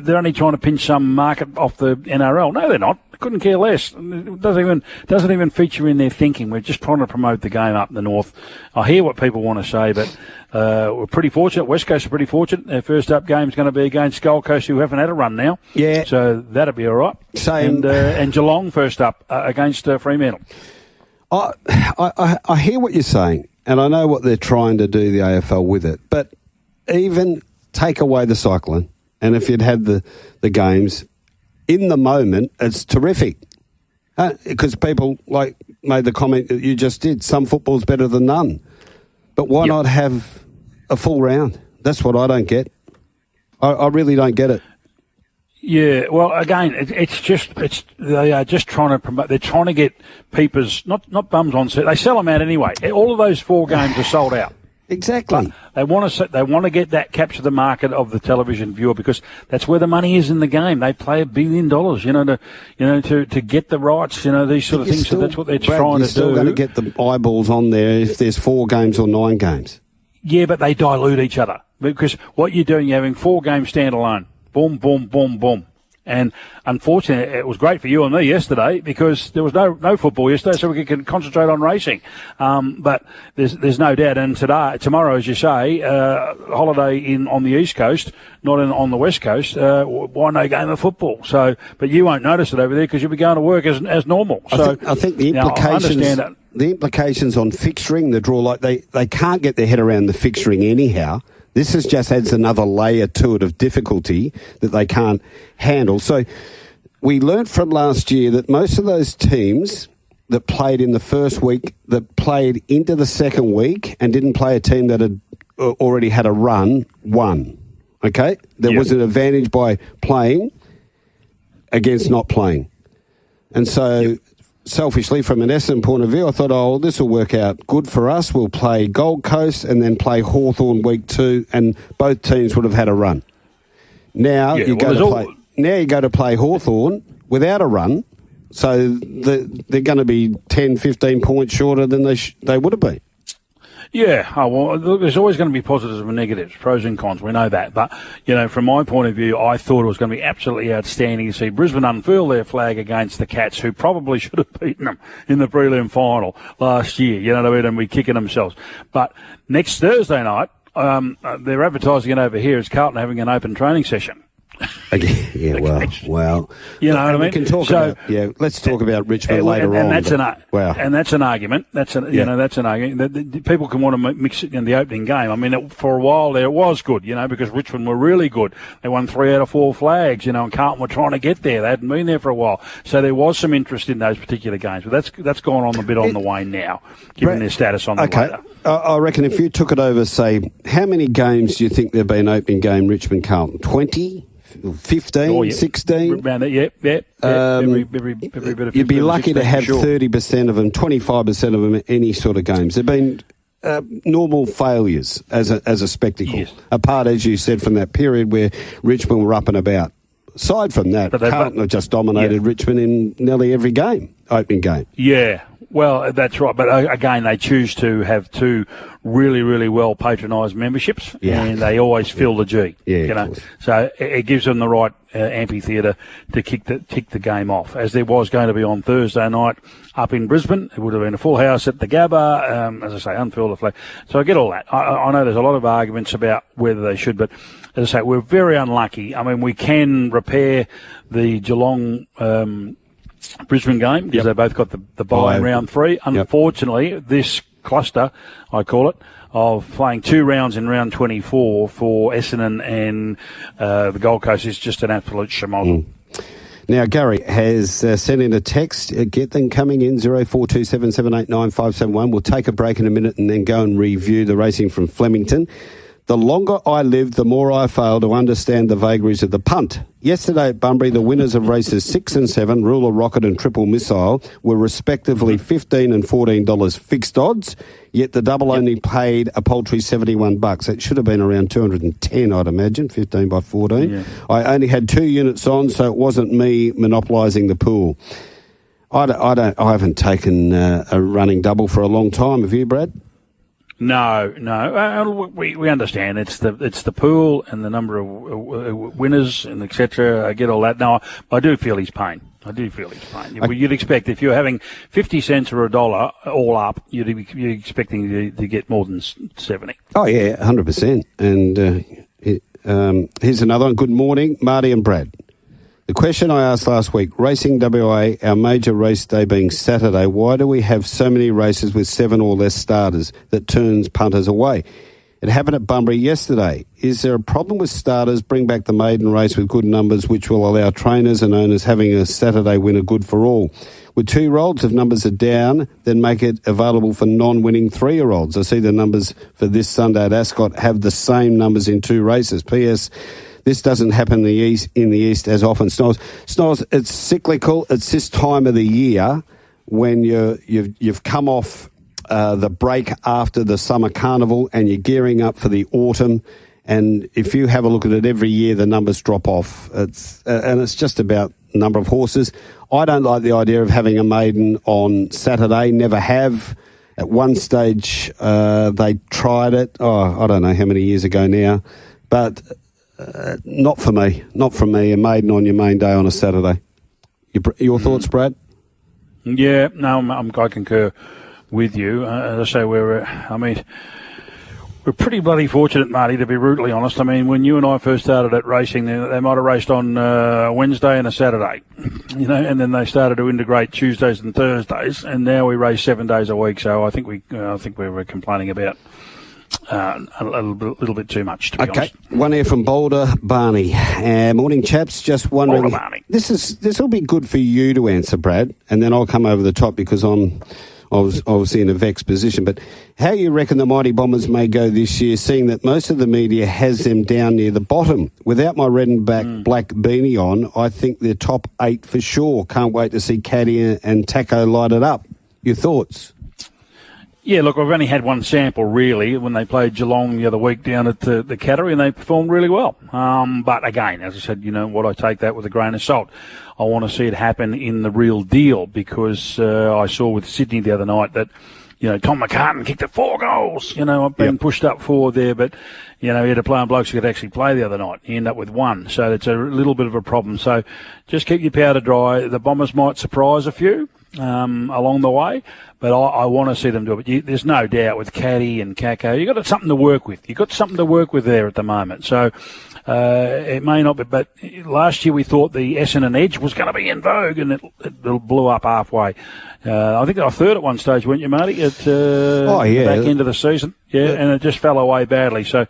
Speaker 2: they're only trying to pinch some market off the NRL. No, they're not.
Speaker 3: couldn't care less. It doesn't even feature in their thinking. We're just trying to promote the game up the north. I hear what people want to say, but we're pretty fortunate. West Coast are pretty fortunate. Their first up game is going to be against Gold Coast, who haven't had a run now.
Speaker 2: Yeah.
Speaker 3: So that'll be all right.
Speaker 2: Same.
Speaker 3: And Geelong first up against Fremantle.
Speaker 2: I hear what you're saying, and I know what they're trying to do, the AFL, with it. But even take away the cyclone, and if you'd had the games, in the moment, it's terrific. Because people made the comment that you just did, some football's better than none. But why not have a full round? That's what I don't get. I really don't get it.
Speaker 3: Yeah, well, again, they are just trying to promote. They're trying to get people's not bums on seat. They sell them out anyway. All of those 4 games are sold out.
Speaker 2: Exactly.
Speaker 3: But they want to get that, capture the market of the television viewer, because that's where the money is in the game. They play $1 billion, to get the rights, these sort of things. So that's what they're trying to do. You're still
Speaker 2: going to get the eyeballs on there if there's 4 games or 9 games.
Speaker 3: Yeah, but they dilute each other, because what you're doing, you're having 4 games standalone. Boom, boom, boom, boom. And unfortunately, it was great for you and me yesterday because there was no football yesterday, so we could concentrate on racing. But there's no doubt. And tomorrow, as you say, holiday on the East Coast, not on the West Coast. Why no game of football? So, but you won't notice it over there because you'll be going to work as normal. So
Speaker 2: I think the implications. The implications on fixturing, the draw, they can't get their head around the fixturing anyhow. This just adds another layer to it of difficulty that they can't handle. So we learnt from last year that most of those teams that played in the first week, that played into the second week and didn't play a team that had already had a run, won. Okay? There was an advantage by playing against not playing. And so... Selfishly, from an Essendon point of view, I thought, this will work out good for us. We'll play Gold Coast and then play Hawthorn week 2, and both teams would have had a run. Now you go to play Hawthorn without a run, so they're going to be 10, 15 points shorter than they would have been.
Speaker 3: Yeah, there's always going to be positives and negatives, pros and cons. We know that. But, from my point of view, I thought it was going to be absolutely outstanding to see Brisbane unfurl their flag against the Cats, who probably should have beaten them in the prelim final last year, and we're kicking themselves. But next Thursday night, they're advertising it over here as Carlton having an open training session.
Speaker 2: Yeah, well,
Speaker 3: you know what I mean.
Speaker 2: We can talk let's talk about Richmond later on.
Speaker 3: That's an argument. That's an argument. People can want to mix it in the opening game. I mean, for a while there it was good, because Richmond were really good. They won 3 out of 4 flags, and Carlton were trying to get there. They hadn't been there for a while, so there was some interest in those particular games. But that's gone on a bit on the wane now, given their status on the ladder.
Speaker 2: I reckon if you took it over, say, how many games do you think there've been opening game Richmond-Carlton? 20? 15, 16?
Speaker 3: Around that, every bit of
Speaker 2: you'd be lucky to have
Speaker 3: 30%.
Speaker 2: 30% of them, 25% of them, any sort of games. They've been normal failures as a spectacle,
Speaker 3: yes.
Speaker 2: Apart, as you said, from that period where Richmond were up and about. Aside from that, Carlton have just dominated Richmond in nearly every game, opening game. Yeah.
Speaker 3: Well, that's right. But again, they choose to have 2 really, really well patronised memberships, and they always fill the G. So it gives them the right amphitheatre to kick the game off, as there was going to be on Thursday night up in Brisbane. It would have been a full house at the Gabba, as I say, unfurl the flag. So I get all that. I know there's a lot of arguments about whether they should, but as I say, we're very unlucky. I mean, we can repair the Geelong Brisbane game because they both got the bye in round 3. Unfortunately, this cluster, I call it, of playing 2 rounds in round 24 for Essendon and the Gold Coast is just an absolute schmozzle.
Speaker 2: Now, Gary has sent in a text. Get them coming in, 0427 789 571. We'll take a break in a minute and then go and review the racing from Flemington. The longer I live, the more I fail to understand the vagaries of the punt. Yesterday at Bunbury, the winners of races 6 and 7, Ruler Rocket and Triple Missile, were respectively $15 and $14 fixed odds, yet the double only paid a paltry $71. It should have been around 210, I'd imagine, 15 by 14. Yeah. I only had 2 units on, so it wasn't me monopolising the pool. I haven't taken a running double for a long time. Have you, Brad?
Speaker 3: No. We understand it's the pool and the number of winners and etc. I get all that. Now I do feel his pain. I do feel his pain. You'd expect if you're having 50 cents or $1 all up, you're expecting to get more than 70.
Speaker 2: Oh, yeah, 100%. And here's another one. Good morning, Marty and Brad. The question I asked last week, Racing WA, our major race day being Saturday, why do we have so many races with 7 or less starters that turns punters away? It happened at Bunbury yesterday. Is there a problem with starters? Bring back the maiden race with good numbers, which will allow trainers and owners having a Saturday winner good for all. With 2-year-olds, if numbers are down, then make it available for non-winning 3-year-olds. I see the numbers for this Sunday at Ascot have the same numbers in 2 races. P.S. This doesn't happen in the East as often. Snows, it's cyclical. It's this time of the year when you've come off the break after the summer carnival and you're gearing up for the autumn. And if you have a look at it every year, the numbers drop off. It's just about number of horses. I don't like the idea of having a maiden on Saturday. Never have. At one stage, they tried it. I don't know how many years ago now, but not for me. Not for me. A maiden on your main day on a Saturday. Your thoughts, Brad?
Speaker 3: Yeah, no, I concur with you. As I say, we're pretty bloody fortunate, Marty, to be brutally honest. I mean, when you and I first started at racing, they might have raced on Wednesday and a Saturday, and then they started to integrate Tuesdays and Thursdays, and now we race 7 days a week. So I think we were complaining about a little bit too much, to be honest.
Speaker 2: One here from Boulder, Barney. Morning, chaps. Just wondering.
Speaker 3: Boulder, Barney.
Speaker 2: This will be good for you to answer, Brad, and then I'll come over the top because I'm obviously in a vexed position. But how you reckon the Mighty Bombers may go this year, seeing that most of the media has them down near the bottom? Without my red and black beanie on, I think they're top 8 for sure. Can't wait to see Caddy and Taco light it up. Your thoughts?
Speaker 3: Yeah, look, I've only had one sample, really, when they played Geelong the other week down at the Cattery, and they performed really well. But again, as I said, I take that with a grain of salt. I want to see it happen in the real deal because I saw with Sydney the other night that, Tom McCartan kicked it 4 goals. I've been pushed up 4 there, but, he had a player blokes who could actually play the other night. He ended up with 1. So it's a little bit of a problem. So just keep your powder dry. The Bombers might surprise a few along the way, but I want to see them do it. But there's no doubt with Caddy and Kako, you've got something to work with. You've got something to work with there at the moment. So it may not be, but last year we thought the Essendon Edge was going to be in vogue, and it blew up halfway. I think they were 3rd at one stage, weren't you, Marty? At the back end of the season. Yeah, and it just fell away badly. So,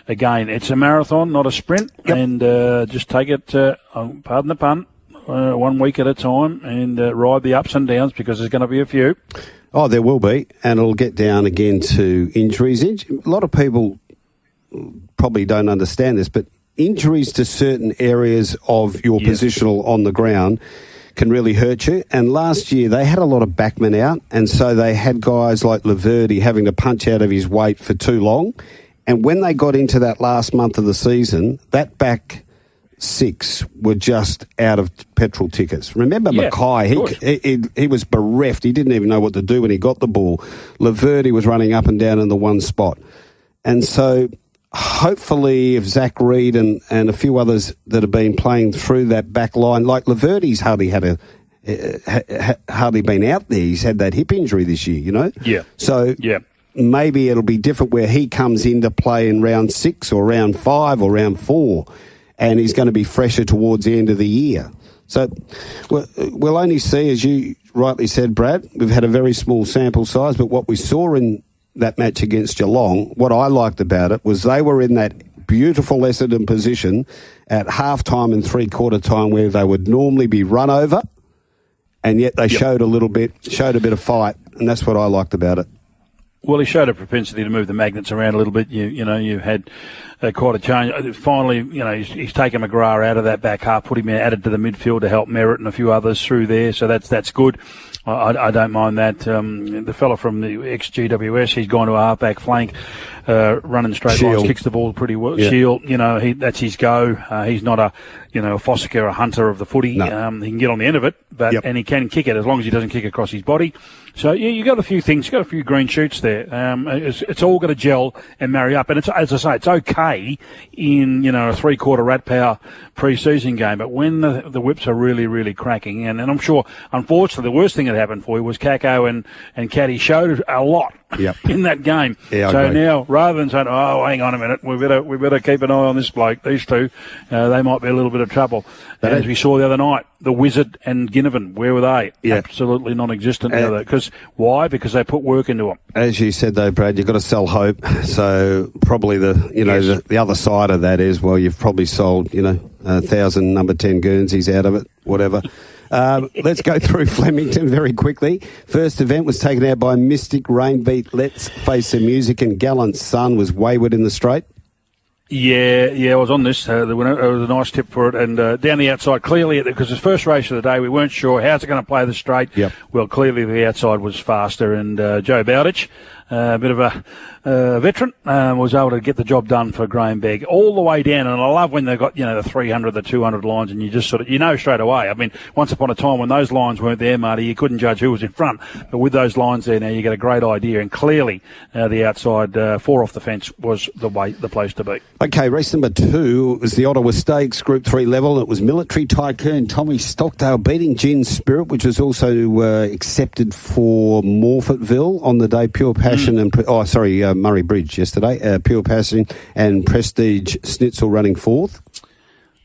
Speaker 3: again, it's a marathon, not a sprint, and just take it, pardon the pun, 1 week at a time and ride the ups and downs because there's going to be a few.
Speaker 2: Oh, there will be, and it'll get down again to injuries. A lot of people probably don't understand this, but injuries to certain areas of your positional on the ground can really hurt you. And last year they had a lot of backmen out, and so they had guys like Laverty having to punch out of his weight for too long. And when they got into that last month of the season, that back 6 were just out of petrol tickets. Remember Mackay, he was bereft. He didn't even know what to do when he got the ball. Laverty was running up and down in the one spot. And so hopefully if Zach Reed and a few others that have been playing through that back line, like Laverty's hardly been out there. He's had that hip injury this year,
Speaker 3: Yeah.
Speaker 2: So maybe it'll be different where he comes into play in round 6 or round 5 or round 4, and he's going to be fresher towards the end of the year. So we'll only see, as you rightly said, Brad, we've had a very small sample size, but what we saw in that match against Geelong, what I liked about it was they were in that beautiful Essendon position at half-time and three-quarter time where they would normally be run over, and yet they showed a bit of fight, and that's what I liked about it.
Speaker 3: Well, he showed a propensity to move the magnets around a little bit. You had quite a change. Finally, he's taken McGrath out of that back half, put him added to the midfield to help Merritt and a few others through there. So that's good. I don't mind that. The fella from the ex-GWS, he's gone to a half-back flank, running straight lines, kicks the ball pretty well. Yeah. Shield, that's his go. He's not a Fossicker, a hunter of the footy. No. He can get on the end of it, and he can kick it as long as he doesn't kick across his body. So, you got a few things. You got a few green shoots there. there. It's all going to gel and marry up. And it's, as I say, it's okay in, a 3-quarter rat power pre-season game. But when the whips are really, really cracking, and I'm sure, unfortunately, the worst thing that happened for you was Kako and Caddy showed a lot in that game.
Speaker 2: Yeah,
Speaker 3: so now, rather than saying, oh, hang on a minute, we better keep an eye on this bloke, these two, they might be a little bit of trouble. But as we saw the other night, the Wizard and Ginnivan, where were they?
Speaker 2: Yeah.
Speaker 3: Absolutely non-existent. Why? Because they put work into them.
Speaker 2: As you said, though, Brad, you've got to sell hope. So probably the other side of that is, well, you've probably sold, 1,000 number 10 Guernseys out of it, whatever. Let's go through Flemington very quickly. First event was taken out by Mystic Rainbeat. Let's Face the Music, and Gallant Sun was wayward in the straight.
Speaker 3: Yeah, I was on this. It was a nice tip for it. And down the outside, clearly, because it's the first race of the day, we weren't sure how's it going to play the straight.
Speaker 2: Yep.
Speaker 3: Well, clearly the outside was faster. And Joe Bowditch, a bit of a veteran, was able to get the job done for Graham Begg all the way down. And I love when they've got, the 300, the 200 lines, and you just sort of, straight away. I mean, once upon a time when those lines weren't there, Marty, you couldn't judge who was in front. But with those lines there now, you get a great idea. And clearly the outside 4 off the fence was the place to be.
Speaker 2: Okay, race number 2 was the Ottawa Stakes Group 3 level. It was Military Tycoon Tommy Stockdale beating Gin Spirit, which was also accepted for Morfettville on the day. Pure Passion and Murray Bridge yesterday. Pure Passion and Prestige Schnitzel running 4th.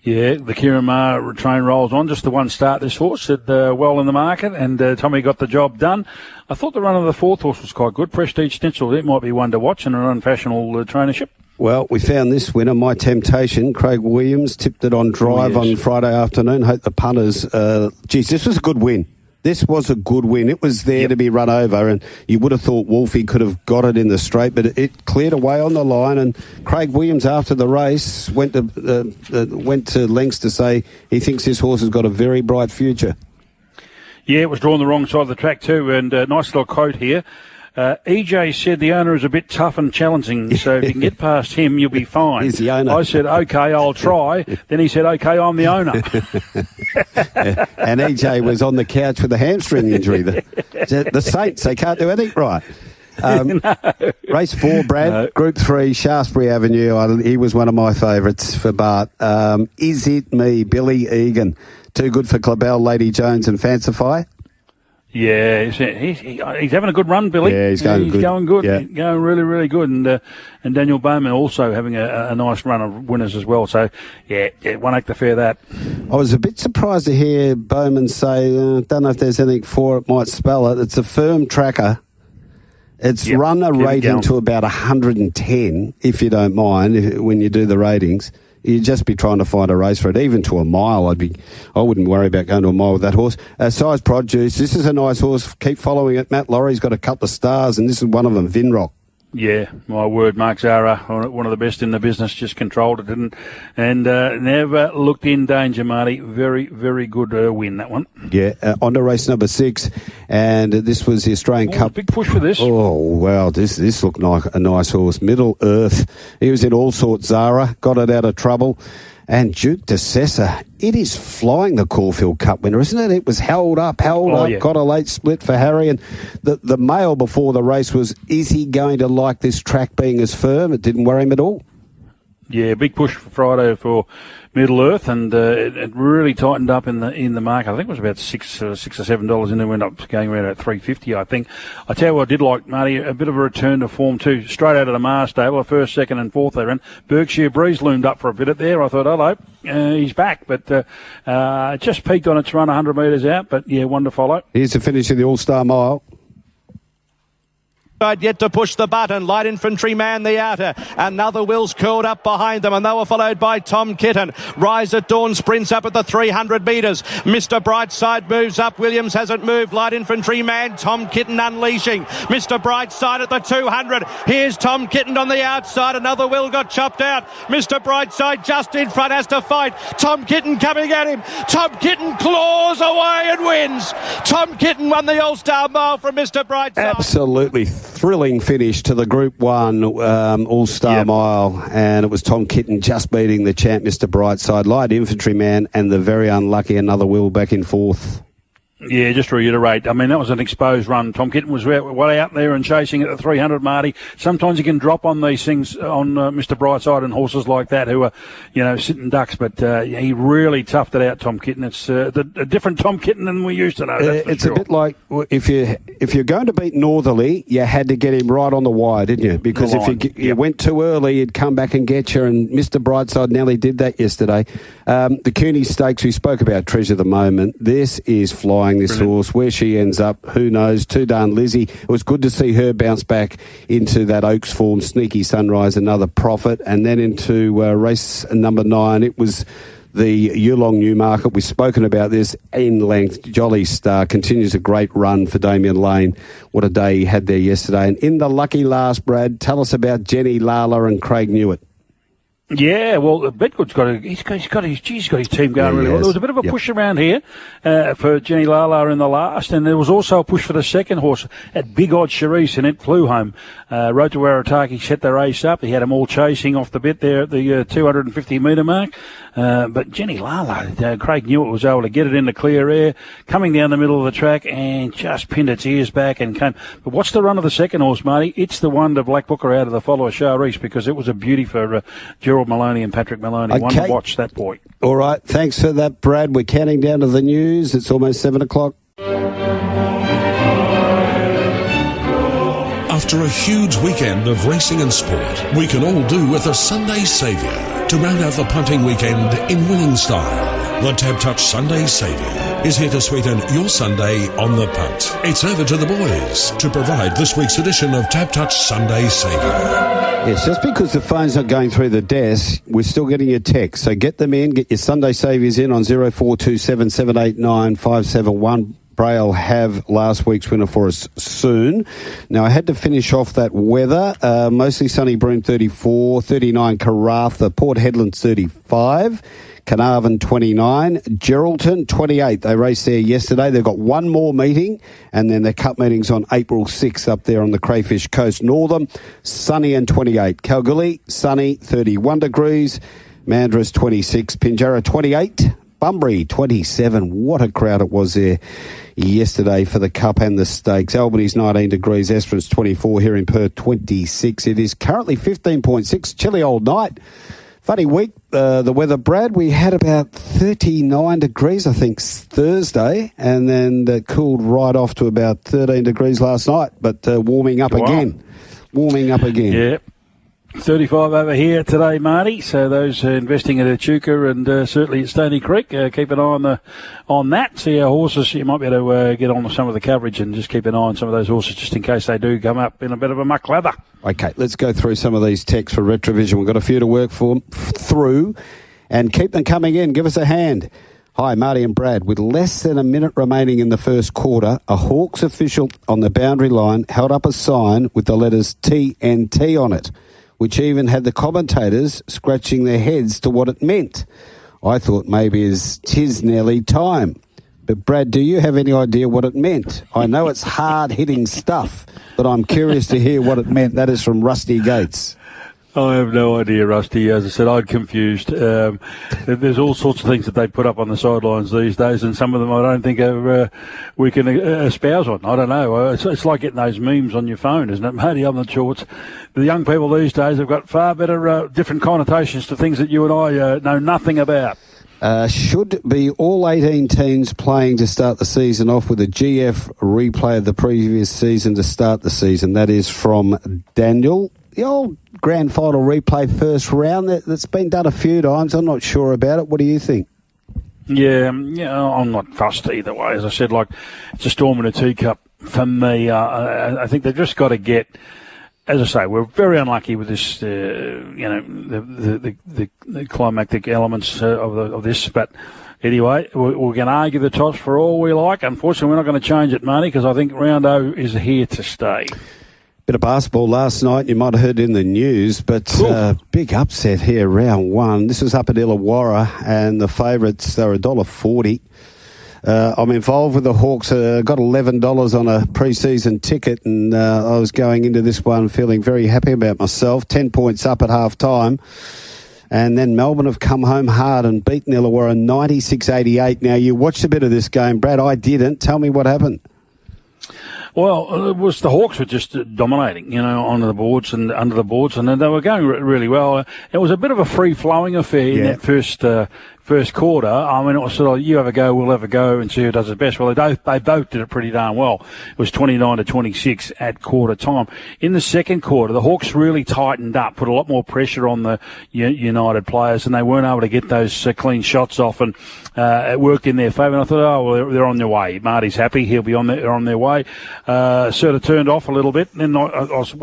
Speaker 2: Yeah,
Speaker 3: the Kirramar train rolls on. Just the one start this horse did well in the market, and Tommy got the job done. I thought the run of the 4th horse was quite good. Prestige Schnitzel, it might be one to watch in an unfashionable trainership.
Speaker 2: Well, we found this winner, My Temptation. Craig Williams tipped it on drive on Friday afternoon. Hope the punters... this was a good win. This was a good win. It was there to be run over, and you would have thought Wolfie could have got it in the straight, but it cleared away on the line, and Craig Williams, after the race, went to lengths to say he thinks this horse has got a very bright future. Yeah, it was drawn the wrong side of the track too, and nice little quote here. EJ said the owner is a bit tough and challenging, so if you can get past him, you'll be fine. He's the owner. I said, OK, I'll try. Then he said, OK, I'm the owner. And EJ was on the couch with a hamstring injury. The Saints, they can't do anything right. Race 4, Brad, Group 3, Shaftesbury Avenue. He was one of my favourites for Bart. Is It Me, Billy Egan. Too good for Clabell, Lady Jones and Fancify. Yeah, he's having a good run, Billy. Yeah, he's going good. He's going good. Yeah. Going really, really good. And Daniel Bowman also having a nice run of winners as well. So, yeah, one act to fair that. I was a bit surprised to hear Bowman say, don't know if there's anything for it, might spell it. It's a firm tracker. It's run a rating to about 110, if you don't mind, when you do the ratings. You'd just be trying to find a race for it. Even to a mile, I wouldn't worry about going to a mile with that horse. Size Produce, this is a nice horse. Keep following it. Matt Laurie's got a couple of stars, and this is one of them, Vinrock. Yeah, my word, Mark Zara, one of the best in the business, just controlled it, and never looked in danger, Marty. Very, very good win, that one. Yeah, on to race number 6, and this was the Australian Cup. Big push for this. Oh, wow, this looked like a nice horse. Middle Earth. He was in all sorts, Zara, got it out of trouble. And Duke de Sessa, it is flying, the Caulfield Cup winner, isn't it? It was held up, yeah. Got a late split for Harry. And the mail before the race was, is he going to like this track being as firm? It didn't worry him at all. Yeah, big push for Friday for Middle Earth, and it really tightened up in the market. I think it was about $6 or $7, and then went up going around at $3.50. I think. I tell you what, I did like, Marty, a bit of a return to form too. Straight out of the Mars stable, the first, second, and fourth they ran. Berkshire Breeze loomed up for a bit at there. I thought, hello, he's back, but it just peaked on its run 100 metres out. But yeah, one to follow. Here's the finish of the All-Star Mile.
Speaker 6: Yet to push the button. Light Infantry Man the outer. Another Will's curled up behind them, and they were followed by Tom Kitten. Rise at Dawn sprints up at the 300 metres. Mr. Brightside moves up. Williams hasn't moved. Light Infantry Man. Tom Kitten unleashing. Mr. Brightside at the 200. Here's Tom Kitten on the outside. Another Will got chopped out. Mr. Brightside just in front has to fight. Tom Kitten coming at him. Tom Kitten claws away and wins. Tom Kitten won the All-Star Mile from Mr. Brightside.
Speaker 2: Absolutely thrilling finish to the Group 1 All-Star Mile, and it was Tom Kitten just beating the champ, Mr. Brightside. Light Infantry Man and the very unlucky Another Will back in fourth.
Speaker 3: Yeah, just to reiterate, I mean, that was an exposed run. Tom Kitten was way out there and chasing at the 300, Marty. Sometimes you can drop on these things on Mr. Brightside and horses like that who are, sitting ducks, but he really toughed it out, Tom Kitten. It's a different Tom Kitten than we used to know.
Speaker 2: It's a bit like if you're going to beat Northerly, you had to get him right on the wire, didn't you? Because if you went too early, he'd come back and get you, and Mr. Brightside nearly did that yesterday. The Cooney Stakes, we spoke about Treasure of the Moment. This is flying. This horse, where she ends up, who knows? Too darn Lizzie. It was good to see her bounce back into that Oaks form. Sneaky Sunrise, another profit, and then into race number 9. It was the Yulong Newmarket. We've spoken about this in length. Jolly Star continues a great run for Damien Lane. What a day he had there yesterday. And in the lucky last, Brad, tell us about Jenny Lala and Craig Newitt.
Speaker 3: Yeah, well, Bedgood's got his team going really well. There was a bit of a push around here for Jenny Lala in the last, and there was also a push for the second horse at Big Odd Charisse, and it flew home. Road to Warataki set the race up. He had them all chasing off the bit there at the 250 metre mark. But Jenny Lala, Craig Newitt was able to get it into clear air, coming down the middle of the track and just pinned its ears back and came. But what's the run of the second horse, Marty? It's the one to Black Booker out of the follower, Charisse, because it was a beauty for Gerald Maloney and Patrick Maloney. Okay. One to watch, that boy. All
Speaker 2: right, thanks for that, Brad. We're counting down to the news. It's almost 7 o'clock.
Speaker 1: After a huge weekend of racing and sport, we can all do with a Sunday saviour to round out the punting weekend in winning style. The Tab Touch Sunday Saviour is here to sweeten your Sunday on the punt. It's over to the boys to provide this week's edition of Tab Touch Sunday Saviour.
Speaker 2: Yes, just because the phone's not going through the desk, we're still getting your text. So get them in, get your Sunday Saviours in on 0427 789 571. Bray will have last week's winner for us soon. Now, I had to finish off that weather. Mostly sunny, Broome 34, 39 Karratha, Port Hedland 35, Carnarvon 29, Geraldton 28. They raced there yesterday. They've got one more meeting, and then their cup meeting's on April 6th up there on the Crayfish Coast. Northam, sunny and 28. Kalgoorlie, sunny, 31 degrees. Mandurah's 26. Pinjarra 28. Bunbury 27. What a crowd it was there yesterday for the Cup and the Stakes. Albany's 19 degrees. Esperance 24. Here in Perth 26. It is currently 15.6. Chilly old night. Funny week, the weather, Brad. We had about 39 degrees, I think, Thursday, and then cooled right off to about 13 degrees last night, but warming up again. Warming up again.
Speaker 3: Yeah. 35 over here today, Marty. So those investing at Echuca and certainly at Stony Creek, keep an eye on that. See our horses. You might be able to get on with some of the coverage and just keep an eye on some of those horses just in case they do come up in a bit of a muck lather.
Speaker 2: Okay, let's go through some of these texts for Retrovision. We've got a few to work through, and keep them coming in. Give us a hand. Hi, Marty and Brad. With less than a minute remaining in the first quarter, a Hawks official on the boundary line held up a sign with the letters TNT on it, which even had the commentators scratching their heads to what it meant. I thought maybe it's "'tis nearly time." But, Brad, do you have any idea what it meant? I know it's hard-hitting stuff, but I'm curious to hear what it meant. That is from Rusty Gates.
Speaker 3: I have no idea, Rusty. As I said, I'm confused. There's all sorts of things that they put up on the sidelines these days, and some of them I don't think we can espouse on. I don't know. It's like getting those memes on your phone, isn't it, Marty? I'm not sure. The young people these days have got far better, different connotations to things that you and I know nothing about.
Speaker 2: Should be all 18 teams playing to start the season off with a GF replay of the previous season to start the season. That is from Daniel. The old grand final replay first round, that's been done a few times. I'm not sure about it. What do you think?
Speaker 3: Yeah, I'm not fussed either way. As I said, it's a storm in a teacup for me. I think they've just got to get, as I say, we're very unlucky with this, the climactic elements of this. But anyway, we're going to argue the toss for all we like. Unfortunately, we're not going to change it, Marty, because I think round O is here to stay.
Speaker 2: Bit of basketball last night, you might have heard in the news, but big upset here, round one. This was up at Illawarra, and the favourites, they were $1.40. I'm involved with the Hawks. Got $11 on a pre-season ticket, and I was going into this one feeling very happy about myself. 10 points up at half-time. And then Melbourne have come home hard and beaten Illawarra 96-88. Now, you watched a bit of this game, Brad. I didn't. Tell me what happened.
Speaker 3: Well, it was the Hawks were just dominating, onto the boards and under the boards, and they were going really well. It was a bit of a free-flowing affair in that first quarter. I mean, it was sort of, you have a go, we'll have a go, and see who does it best. Well, they both did it pretty darn well. It was 29-26 at quarter time. In the second quarter, the Hawks really tightened up, put a lot more pressure on the United players, and they weren't able to get those clean shots off, and it worked in their favour. And I thought, they're on their way. Marty's happy. He'll be on their way. Sort of turned off a little bit, and then I was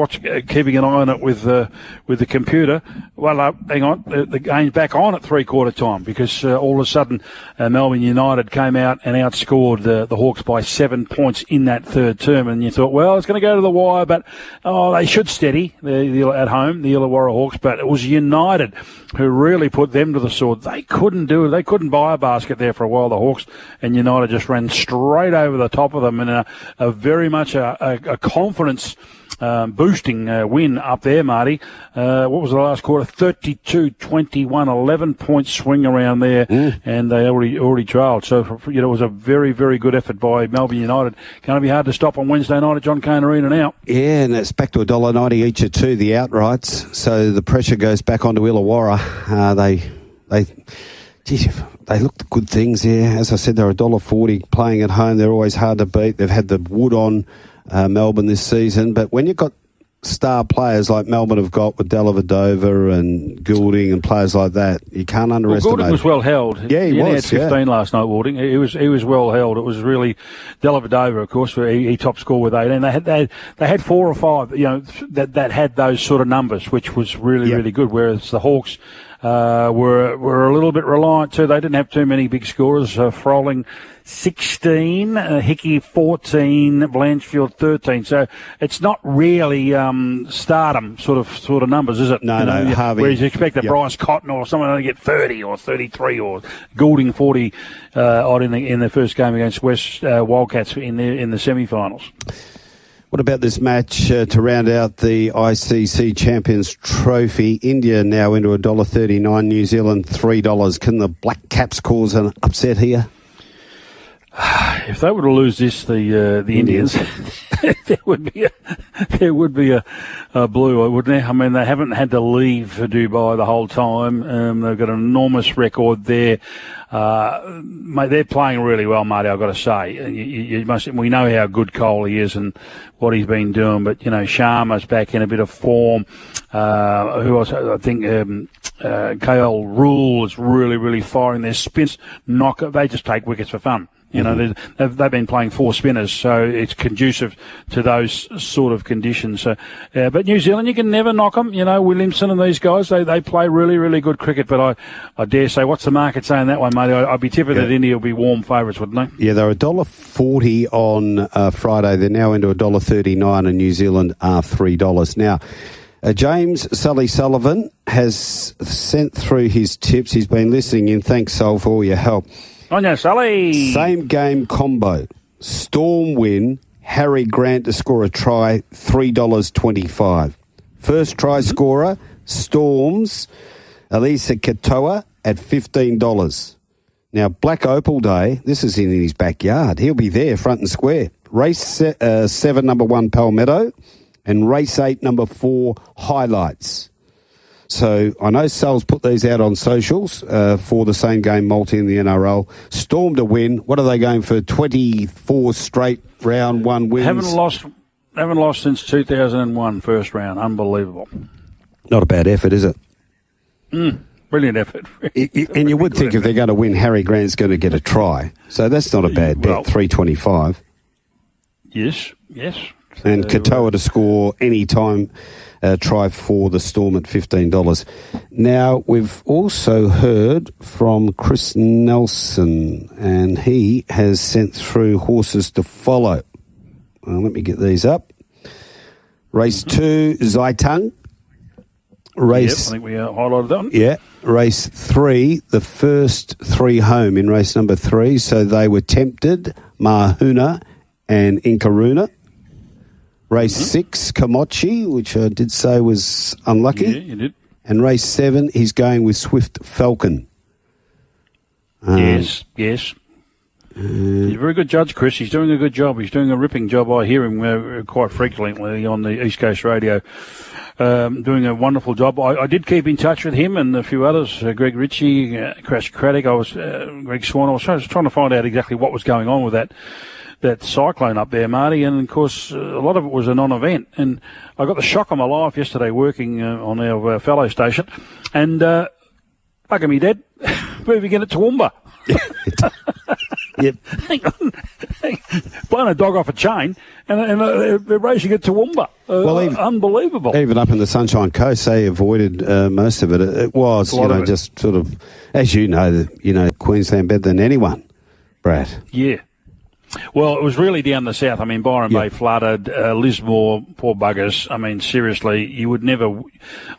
Speaker 3: keeping an eye on it with the computer. Well, hang on, the game's back on at three-quarter time, because all of a sudden Melbourne United came out and outscored the Hawks by 7 points in that third term, and you thought, well, it's going to go to the wire, but they should steady at home, the Illawarra Hawks. But it was United who really put them to the sword. They couldn't do it. They couldn't buy a basket there for a while, the Hawks, and United just ran straight over the top of them, and a very much a confidence boosting win up there, Marty. What was the last quarter? 32-21, 11-point swing around there, and they already trailed. So, it was a very, very good effort by Melbourne United. Going to be hard to stop on Wednesday night at John Cain Arena now. Yeah,
Speaker 2: and it's back to $1.90 each of two, the outrights. So the pressure goes back onto Illawarra. They looked good things there. As I said, they're $1.40 playing at home. They're always hard to beat. They've had the wood on Melbourne this season. But when you've got star players like Melbourne have got with Dellavedova and Goulding and players like that, you can't underestimate.
Speaker 3: Goulding was well held.
Speaker 2: Yeah, he
Speaker 3: had
Speaker 2: was.
Speaker 3: 15 last night, Goulding. He was well held. It was really Dellavedova, of course. He top score with 18. They had 4 or 5, that had those sort of numbers, which was really really good. Whereas the Hawks were a little bit reliant too. They didn't have too many big scorers. Froling 16, Hickey 14, Blanchfield 13. So it's not really stardom sort of numbers, is it?
Speaker 2: No, Harvey.
Speaker 3: Whereas you expect that Bryce Cotton or someone to get 30 or 33 or Goulding 40 odd in the first game against West Wildcats in the semi-finals.
Speaker 2: What about this match to round out the ICC Champions Trophy? India now into $1.39, New Zealand $3. Can the Black Caps cause an upset here?
Speaker 3: If they were to lose this, the Indians, there would be a blue, wouldn't there? I mean, they haven't had to leave for Dubai the whole time. They've got an enormous record there. Mate, they're playing really well, Marty, I've got to say. We know how good Kohli is and what he's been doing, but, Sharma's back in a bit of form. Who else? I think KL Rule is really, really firing. Their spins they just take wickets for fun. They've been playing 4 spinners, so it's conducive to those sort of conditions. So, but New Zealand, you can never knock them. Williamson and these guys, they play really, really good cricket. But I dare say, what's the market saying that one, mate? I'd be tipping that India will be warm favourites, wouldn't they? Yeah, they're
Speaker 2: $1.40 on Friday. They're now into $1.39, and New Zealand are $3. Now, James Sully Sullivan has sent through his tips. He's been listening in. Thanks, Sol, for all your help.
Speaker 3: On ya, Sully.
Speaker 2: Same game combo. Storm win, Harry Grant to score a try, $3.25. First try scorer, Storms, Elisa Katoa at $15. Now, Black Opal Day, this is in his backyard. He'll be there, front and square. Race 7, number 1, Palmetto, and race 8, number 4, Highlights. So I know Sal's put these out on socials for the same game multi in the NRL. Storm to win. What are they going for? 24 straight round 1 wins.
Speaker 3: Haven't lost since 2001 first round. Unbelievable.
Speaker 2: Not a bad effort, is it?
Speaker 3: Brilliant effort.
Speaker 2: And you would think if they're going to win, Harry Grant's going to get a try. So that's not a bad bet. 325.
Speaker 3: Yes.
Speaker 2: And Katoa to score any time. Try for the Storm at $15. Now, we've also heard from Chris Nelson, and he has sent through horses to follow. Let me get these up. Race 2, Zaitang.
Speaker 3: I think we highlighted that one.
Speaker 2: Yeah. Race 3, the first 3 home in race number 3. So they were Tempted, Mahuna, and Inkaruna. Race 6, Kamochi, which I did say was unlucky.
Speaker 3: Yeah, you did.
Speaker 2: And race 7, he's going with Swift Falcon.
Speaker 3: Yes. He's a very good judge, Chris. He's doing a good job. He's doing a ripping job. I hear him quite frequently on the East Coast radio, doing a wonderful job. I did keep in touch with him and a few others, Greg Ritchie, Crash Craddock, Greg Swan. I was trying to find out exactly what was going on with that cyclone up there, Marty, and of course a lot of it was a non-event. And I got the shock of my life yesterday working on our fellow station, and bugger me dead, moving in at Toowoomba.
Speaker 2: Yep.
Speaker 3: Hang on. Blowing a dog off a chain, and they're racing at Toowoomba. Unbelievable.
Speaker 2: Even up in the Sunshine Coast, they avoided most of it. It was, just sort of, as you know, Queensland better than anyone, Brad.
Speaker 3: Yeah. Well, it was really down the south. I mean, Byron Bay flooded, Lismore, poor buggers. I mean, seriously, you would never...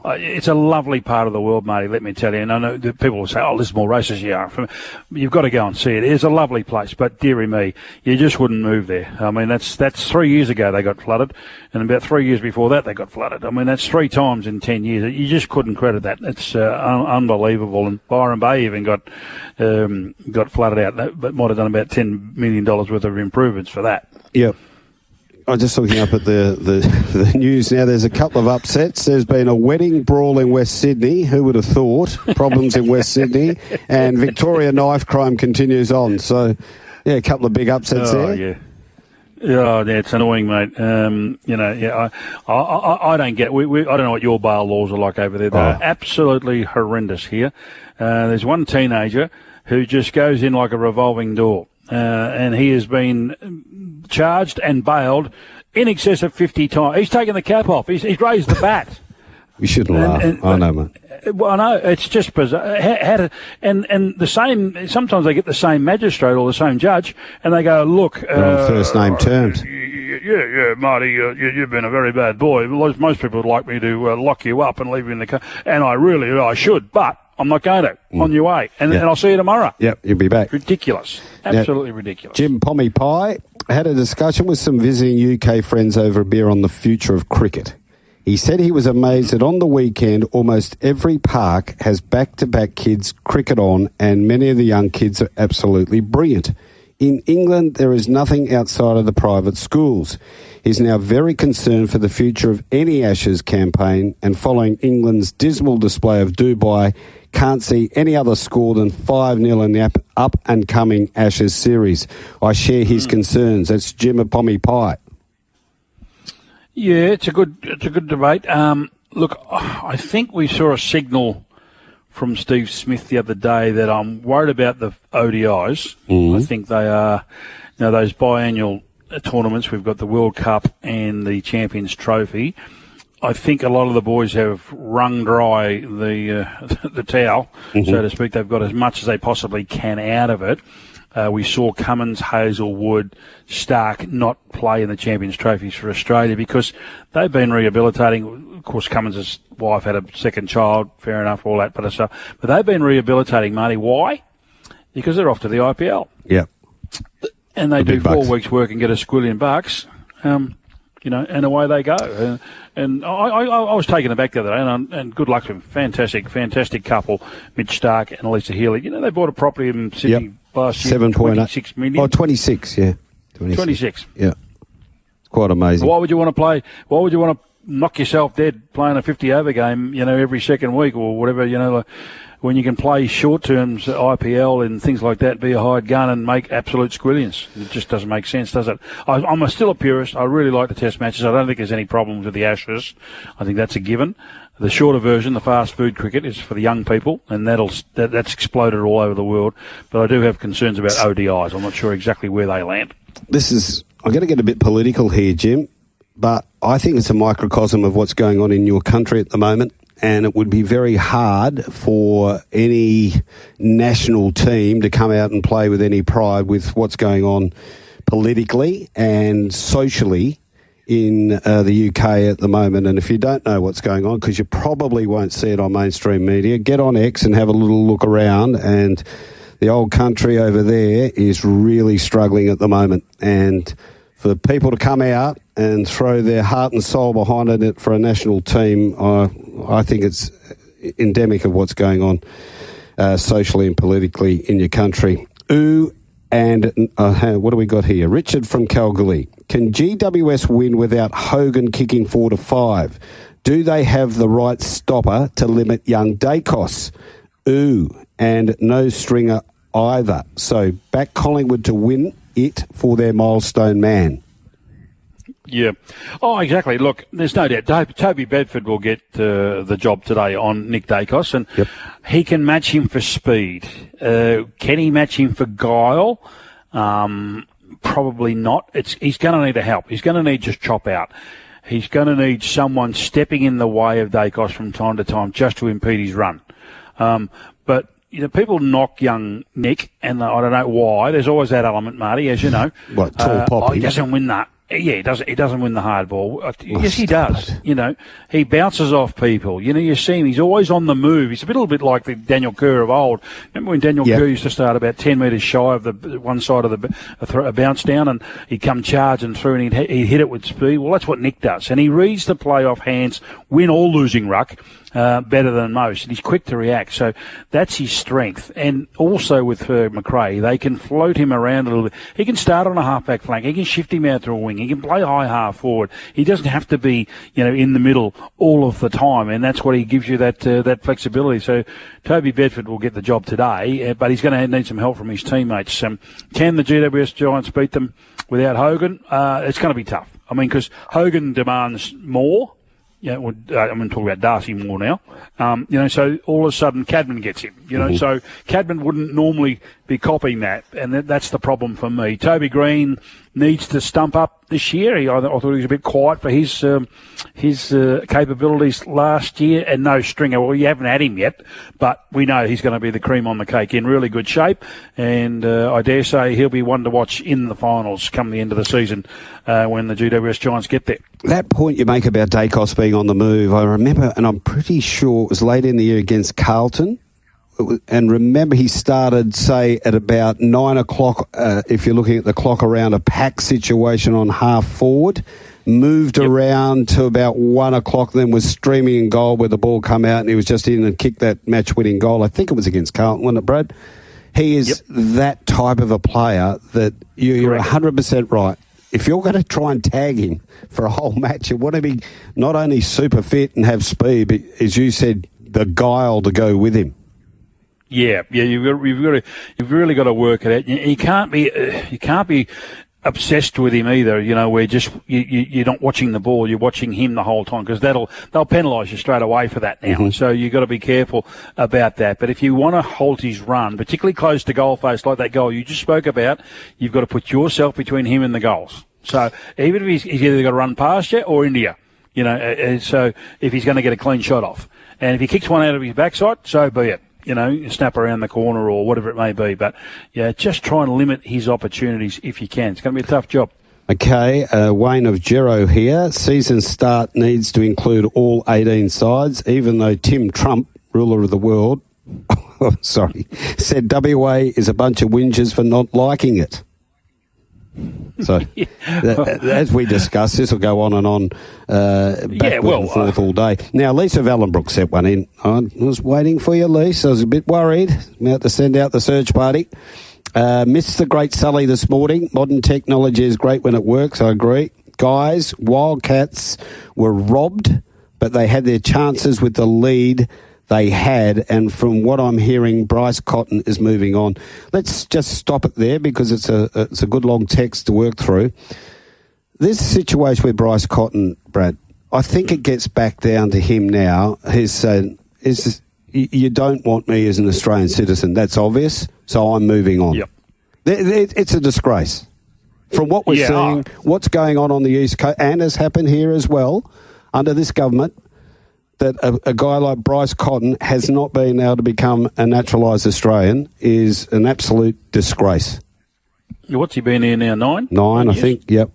Speaker 3: it's a lovely part of the world, Marty, let me tell you. And I know that people will say, Lismore races, you've got to go and see it. It's a lovely place, but dearie me, you just wouldn't move there. I mean, that's 3 years ago they got flooded, and about 3 years before that they got flooded. I mean, that's 3 times in 10 years. You just couldn't credit that. It's unbelievable. And Byron Bay even got flooded out, but might have done about $10 million worth of improvements for that.
Speaker 2: Yep. I'm just looking up at the news now. There's a couple of upsets. There's been a wedding brawl in West Sydney. Who would have thought? Problems in West Sydney. And Victoria knife crime continues on. So, a couple of big upsets there.
Speaker 3: Yeah. Yeah, it's annoying, mate. I don't get it. I don't know what your bail laws are like over there. They're absolutely horrendous here. There's one teenager who just goes in like a revolving door. And he has been charged and bailed in excess of 50 times. He's taken the cap off. He's raised the bat.
Speaker 2: You shouldn't laugh. I know, mate.
Speaker 3: Well, I know. It's just bizarre. And the same, sometimes they get the same magistrate or the same judge, and they go, look.
Speaker 2: First name termed.
Speaker 3: Yeah, Marty, you've been a very bad boy. Most people would like me to lock you up and leave you in the car. And I should, but I'm not going to. On your way. And I'll see you tomorrow.
Speaker 2: Yep, you'll be back.
Speaker 3: Ridiculous. Absolutely ridiculous.
Speaker 2: Jim Pommy Pie had a discussion with some visiting UK friends over a beer on the future of cricket. He said he was amazed that on the weekend, almost every park has back-to-back kids cricket on, and many of the young kids are absolutely brilliant. In England, there is nothing outside of the private schools. He's now very concerned for the future of any Ashes campaign, and following England's dismal display of Dubai, can't see any other score than 5-0 in the up-and-coming Ashes series. I share his concerns. That's Jim of Pommy Pie.
Speaker 3: Yeah, it's a good debate. Look, I think we saw a signal from Steve Smith the other day that I'm worried about the ODIs. I think they are, those biannual tournaments. We've got the World Cup and the Champions Trophy. I think a lot of the boys have wrung dry the towel, so to speak. They've got as much as they possibly can out of it. We saw Cummins, Hazelwood, Stark not play in the Champions Trophies for Australia because they've been rehabilitating. Of course, Cummins' wife had a second child, fair enough, all that but stuff. But they've been rehabilitating, Marty. Why? Because they're off to the IPL.
Speaker 2: Yeah.
Speaker 3: And they do 4 weeks' work and get $1 squillion, and away they go. And I was taken aback the other day, and good luck to them. Fantastic couple, Mitch Stark and Elisa Healy. They bought a property in Sydney last year, 26 million.
Speaker 2: Oh, 26, yeah.
Speaker 3: 26.
Speaker 2: Yeah. It's quite amazing.
Speaker 3: Why would you want to play? Why would you want to knock yourself dead playing a 50-over game, every second week or whatever, when you can play short terms, IPL and things like that, be a hired gun and make absolute squillions? It just doesn't make sense, does it? I'm still a purist. I really like the test matches. I don't think there's any problems with the Ashes. I think that's a given. The shorter version, the fast food cricket, is for the young people, and that's exploded all over the world. But I do have concerns about ODIs. I'm not sure exactly where they land.
Speaker 2: I'm going to get a bit political here, Jim, but I think it's a microcosm of what's going on in your country at the moment. And it would be very hard for any national team to come out and play with any pride with what's going on politically and socially in the UK at the moment. And if you don't know what's going on, because you probably won't see it on mainstream media, get on X and have a little look around. And the old country over there is really struggling at the moment. And for people to come out and throw their heart and soul behind it for a national team, I think it's endemic of what's going on socially and politically in your country. And what do we got here? Richard from Kalgoorlie. Can GWS win without Hogan kicking 4 to 5? Do they have the right stopper to limit young Dacos? And no stringer either. So back Collingwood to win it for their milestone man.
Speaker 3: Yeah. Oh, exactly. Look, there's no doubt. Toby Bedford will get the job today on Nick Dacos, and he can match him for speed. Can he match him for guile? Probably not. He's going to need a help. He's going to need just chop out. He's going to need someone stepping in the way of Dacos from time to time just to impede his run. But people knock young Nick, and I don't know why. There's always that element, Marty, as you know.
Speaker 2: What, tall poppy?
Speaker 3: He doesn't win that. Yeah, he doesn't win the hard ball. Yes, he does. He bounces off people. You see him. He's always on the move. He's a little bit like the Daniel Kerr of old. Remember when Daniel Kerr used to start about 10 metres shy of the one side of a bounce down, and he'd come charging through and he'd hit it with speed? Well, that's what Nick does. And he reads the play off hands, win or losing ruck, better than most. And he's quick to react. So that's his strength. And also with McRae, they can float him around a little bit. He can start on a half-back flank. He can shift him out to a wing. He can play high half forward. He doesn't have to be, in the middle all of the time, and that's what he gives you that flexibility. So Toby Bedford will get the job today, but he's going to need some help from his teammates. Can the GWS Giants beat them without Hogan? It's going to be tough. I mean, because Hogan demands more. I'm going to talk about Darcy more now. So all of a sudden Cadman gets him. So Cadman wouldn't normally be copying that, and that's the problem for me. Toby Green needs to stump up this year. I thought he was a bit quiet for his capabilities last year, and no Stringer. Well, you haven't had him yet, but we know he's going to be the cream on the cake, in really good shape, and I dare say he'll be one to watch in the finals come the end of the season when the GWS Giants get there.
Speaker 2: That point you make about Dacos being on the move, I remember, and I'm pretty sure it was late in the year against Carlton. And remember, he started, say, at about 9 o'clock, if you're looking at the clock, around a pack situation on half forward, moved around to about 1 o'clock, then was streaming in goal where the ball come out, and he was just in and kicked that match-winning goal. I think it was against Carlton, wasn't it, Brad? He is that type of a player that you're 100% right. If you're going to try and tag him for a whole match, you want to be not only super fit and have speed, but, as you said, the guile to go with him.
Speaker 3: Yeah, you've really got to work it out. You can't be obsessed with him either. Where just you're not watching the ball, you're watching him the whole time, because they'll penalise you straight away for that now. So you've got to be careful about that. But if you want to halt his run, particularly close to goal face like that goal you just spoke about, you've got to put yourself between him and the goals. So even if he's either got to run past you or into you, so if he's going to get a clean shot off, and if he kicks one out of his backside, so be it. Snap around the corner or whatever it may be. But, just try and limit his opportunities if you can. It's going to be a tough job.
Speaker 2: Okay, Wayne of Gero here. Season start needs to include all 18 sides, even though Tim Trump, ruler of the world, said WA is a bunch of whingers for not liking it. So, as we discussed, this will go on and on, backward and forth all day. Now, Lisa Vellenbrook sent one in. I was waiting for you, Lisa. I was a bit worried. I'm about to send out the search party. Missed the great Sully this morning. Modern technology is great when it works, I agree. Guys, Wildcats were robbed, but they had their chances with the lead they had, and from what I'm hearing, Bryce Cotton is moving on. Let's just stop it there, because it's a good long text to work through. This situation with Bryce Cotton, Brad, I think it gets back down to him now. He's saying, you don't want me as an Australian citizen. That's obvious, so I'm moving on.
Speaker 3: Yep.
Speaker 2: It's a disgrace. From what we're seeing, what's going on the East Coast, and has happened here as well, under this government, that a guy like Bryce Cotton has not been able to become a naturalised Australian is an absolute disgrace.
Speaker 3: What's he been here now, 9?
Speaker 2: 9, I think, yep.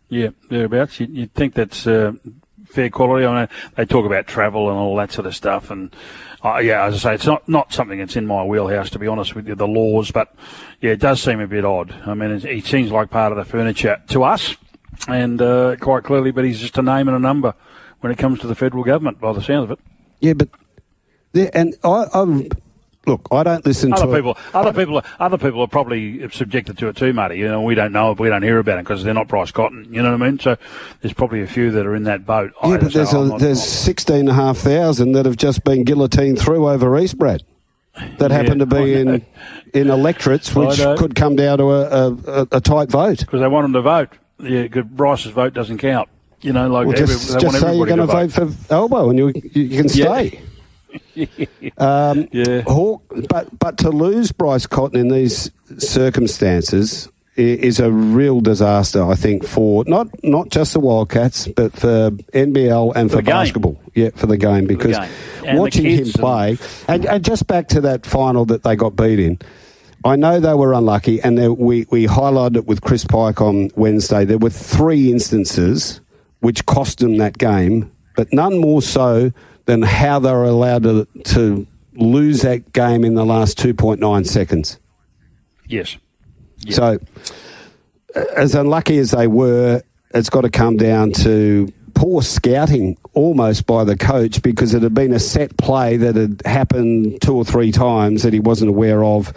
Speaker 3: Yeah, thereabouts. You'd think that's fair quality. I mean, they talk about travel and all that sort of stuff, and as I say, it's not something that's in my wheelhouse, to be honest with you, the laws, but it does seem a bit odd. I mean, it seems like part of the furniture to us, and quite clearly, but he's just a name and a number when it comes to the federal government, by the sound of it.
Speaker 2: Yeah, but And look, I don't listen to
Speaker 3: people. Other people are probably subjected to it too, Marty. We don't know it, we don't hear about it because they're not Bryce Cotton. You know what I mean? So there's probably a few that are in that boat.
Speaker 2: Yeah, but there's 16,500 that have just been guillotined through over East, Brad. That happen to be in electorates, which could come down to a tight vote.
Speaker 3: Because they want them to vote. Yeah, because Bryce's vote doesn't count.
Speaker 2: Just say you're going to vote for Elbow and you can stay. Hawk, but to lose Bryce Cotton in these circumstances is a real disaster, I think, for not just the Wildcats, but for NBL and for basketball. Yeah, for the game, because watching him play, and just back to that final that they got beat in, I know they were unlucky, and we highlighted it with Chris Pike on Wednesday. There were 3 instances which cost them that game, but none more so than how they were allowed to lose that game in the last 2.9 seconds.
Speaker 3: Yes. Yeah.
Speaker 2: So, as unlucky as they were, it's got to come down to poor scouting almost by the coach, because it had been a set play that had happened 2 or 3 times that he wasn't aware of.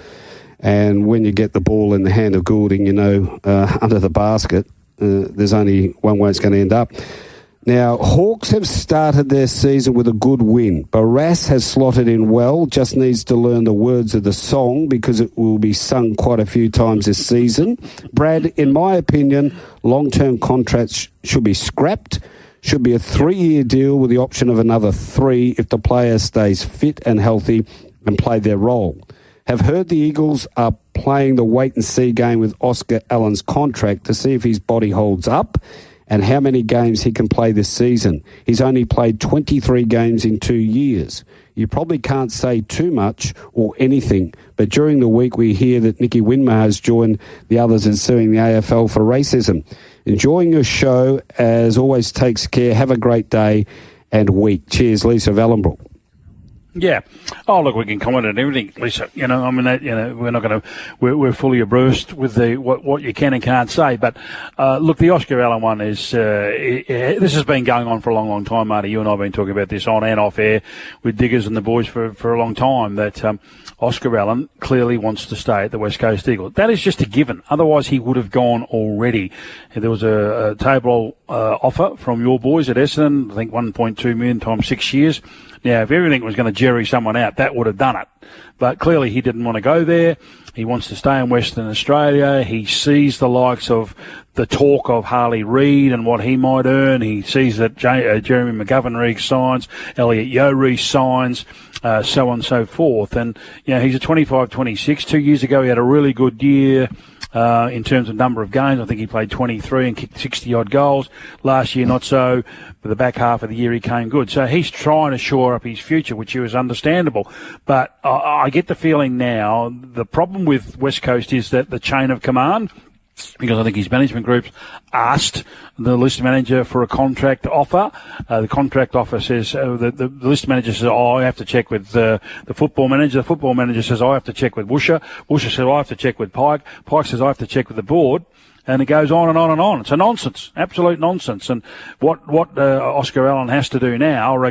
Speaker 2: And when you get the ball in the hand of Goulding, under the basket, there's only one way it's going to end up. Now, Hawks have started their season with a good win. Barras has slotted in well, just needs to learn the words of the song because it will be sung quite a few times this season. Brad, in my opinion, long-term contracts should be scrapped. Should be a 3-year deal with the option of another 3 if the player stays fit and healthy and play their role. Have heard the Eagles are playing the wait-and-see game with Oscar Allen's contract to see if his body holds up and how many games he can play this season. He's only played 23 games in 2 years. You probably can't say too much or anything, but during the week we hear that Nicky Winmar has joined the others in suing the AFL for racism. Enjoying your show, as always, takes care. Have a great day and week. Cheers, Lisa of Ellenbrook.
Speaker 3: Yeah. Oh, look, we can comment on everything, Lisa. We're not going to. We're fully abreast with what you can and can't say. But look, the Oscar Allen one is. This has been going on for a long, long time, Marty. You and I have been talking about this on and off air with Diggers and the boys for a long time. That Oscar Allen clearly wants to stay at the West Coast Eagles. That is just a given. Otherwise, he would have gone already. There was a table offer from your boys at Essendon. I think 1.2 million times 6 years. Now, if everything was going to jerry someone out, that would have done it. But clearly he didn't want to go there. He wants to stay in Western Australia. He sees the likes of the talk of Harley Reid and what he might earn. He sees that Jeremy McGovern signs, Elliot Yeo signs, so on and so forth. And, he's a 25-26. 2 years ago he had a really good year. In terms of number of games, I think he played 23 and kicked 60-odd goals. Last year, not so, but the back half of the year he came good. So he's trying to shore up his future, which is understandable. But I get the feeling now the problem with West Coast is that the chain of command, because I think his management groups asked the list manager for a contract offer. The contract offer says, the list manager says, I have to check with the football manager. The football manager says, I have to check with Woosha. Woosha says, I have to check with Pike. Pike says, I have to check with the board. And it goes on and on and on. It's a nonsense, absolute nonsense. And what Oscar Allen has to do now,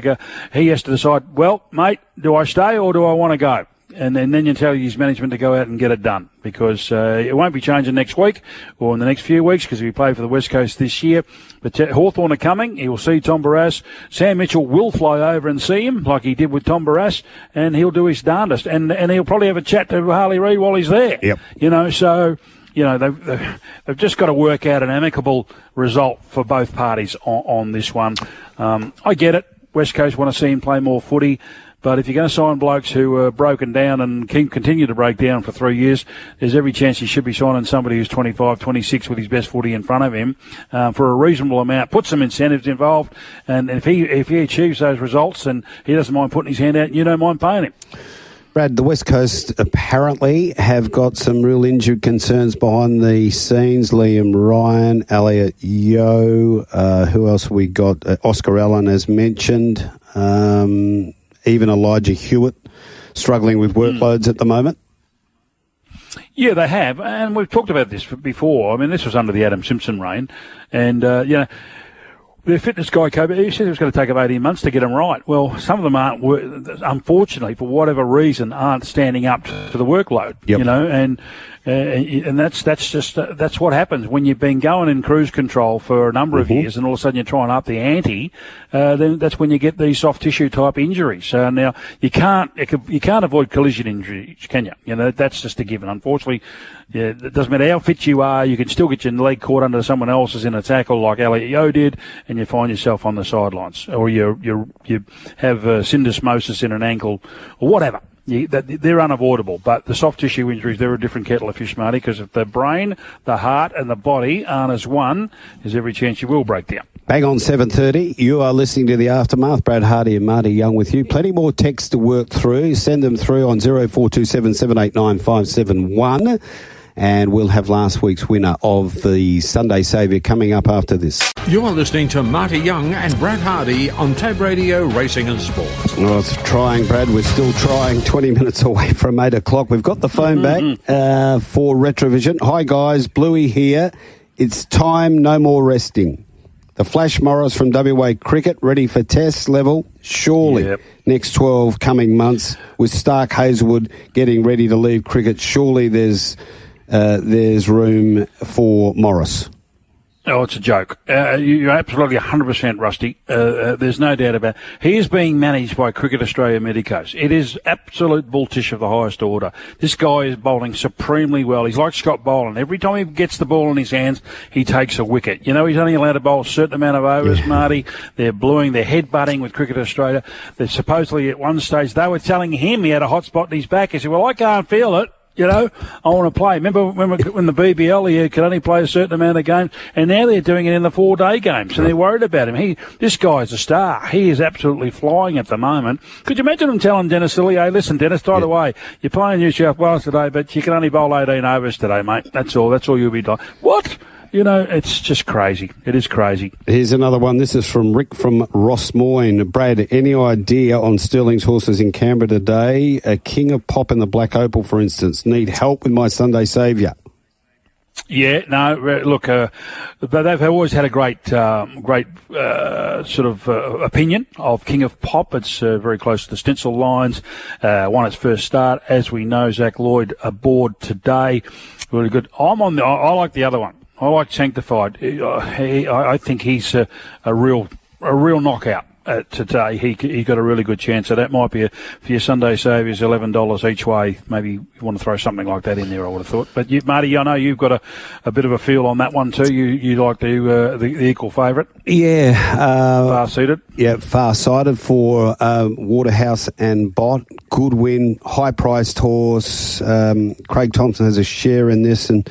Speaker 3: he has to decide, well, mate, do I stay or do I want to go? And then you tell his management to go out and get it done, because it won't be changing next week or in the next few weeks, because we play for the West Coast this year. But Hawthorn are coming. He will see Tom Barras. Sam Mitchell will fly over and see him like he did with Tom Barras, and he'll do his darndest. And he'll probably have a chat to Harley Reid while he's there.
Speaker 2: Yep.
Speaker 3: They've just got to work out an amicable result for both parties on this one. I get it. West Coast want to see him play more footy. But if you're going to sign blokes who are broken down and continue to break down for 3 years, there's every chance he should be signing somebody who's 25, 26 with his best footy in front of him for a reasonable amount. Put some incentives involved, and if he achieves those results and he doesn't mind putting his hand out, you don't mind paying him.
Speaker 2: Brad, the West Coast apparently have got some real injured concerns behind the scenes. Liam Ryan, Elliot Yeo, who else we got? Oscar Allen, as mentioned. Even Elijah Hewitt struggling with workloads at the moment.
Speaker 3: Yeah, they have, and we've talked about this before. I mean, this was under the Adam Simpson reign, and The fitness guy, Kobe, he said it was going to take him 18 months to get them right. Well, some of them aren't, unfortunately, for whatever reason, aren't standing up to the workload, and that's what happens when you've been going in cruise control for a number of years, and all of a sudden you're trying up the ante. Then that's when you get these soft tissue type injuries. Now you can't avoid collision injuries, can you? You know, that's just a given. Unfortunately, it doesn't matter how fit you are, you can still get your leg caught under someone else's in a tackle like Elliot Yeo did, and you find yourself on the sidelines, or you have syndesmosis in an ankle, or whatever. They're unavoidable, but the soft tissue injuries, they're a different kettle of fish, Marty, because if the brain, the heart and the body aren't as one, there's every chance you will break down.
Speaker 2: Bang on 7:30. You are listening to The Aftermath. Brad Hardie and Marty Young with you. Plenty more texts to work through. Send them through on 0427 789 571. And we'll have last week's winner of the Sunday Saviour coming up after this.
Speaker 1: You are listening to Marty Young and Brad Hardie on Tab Radio Racing and Sport.
Speaker 2: Well, it's trying, Brad. We're still trying. 20 minutes away from 8 o'clock. We've got the phone back for Retrovision. Hi, guys. Bluey here. It's time, no more resting. The Flash Morris from WA Cricket, ready for test level, surely. Next 12 coming months, with Stark Hazelwood getting ready to leave cricket, surely there's room for Morris.
Speaker 3: Oh, it's a joke. You're absolutely 100% Rusty. There's no doubt about it. He is being managed by Cricket Australia Medicos. It is absolute bulltish of the highest order. This guy is bowling supremely well. He's like Scott Boland. Every time he gets the ball in his hands, he takes a wicket. You know, he's only allowed to bowl a certain amount of overs, Marty. They're bluing, they're headbutting with Cricket Australia. They're supposedly at one stage, they were telling him he had a hot spot in his back. He said, well, I can't feel it. You know, I want to play. Remember when the BBL, he could only play a certain amount of games, and now they're doing it in the 4-day games, and they're worried about him. This guy's a star. He is absolutely flying at the moment. Could you imagine him telling Dennis Lilly, hey, listen, Dennis, by the way, you're playing New South Wales today, but you can only bowl 18 overs today, mate. That's all you'll be doing. What? You know, it's just crazy. It is crazy.
Speaker 2: Here's another one. This is from Rick from Rossmoyne. Brad, any idea on Sterling's horses in Canberra today? A King of Pop in the Black Opal, for instance. Need help with my Sunday Saviour.
Speaker 3: Yeah, no, look, they've always had a great opinion of King of Pop. It's very close to the stencil lines. Won its first start. As we know, Zach Lloyd aboard today. Really good. I like the other one. I like Sanctified. I think he's a real knockout today. He got a really good chance. So that might be for your Sunday saviours, $11 each way. Maybe you want to throw something like that in there, I would have thought. But Marty, I know you've got a bit of a feel on that one too. You like the equal favourite?
Speaker 2: Yeah.
Speaker 3: Far-seated?
Speaker 2: Yeah, far-sighted for Waterhouse and Bott. Good win, high-priced horse. Craig Thompson has a share in this, and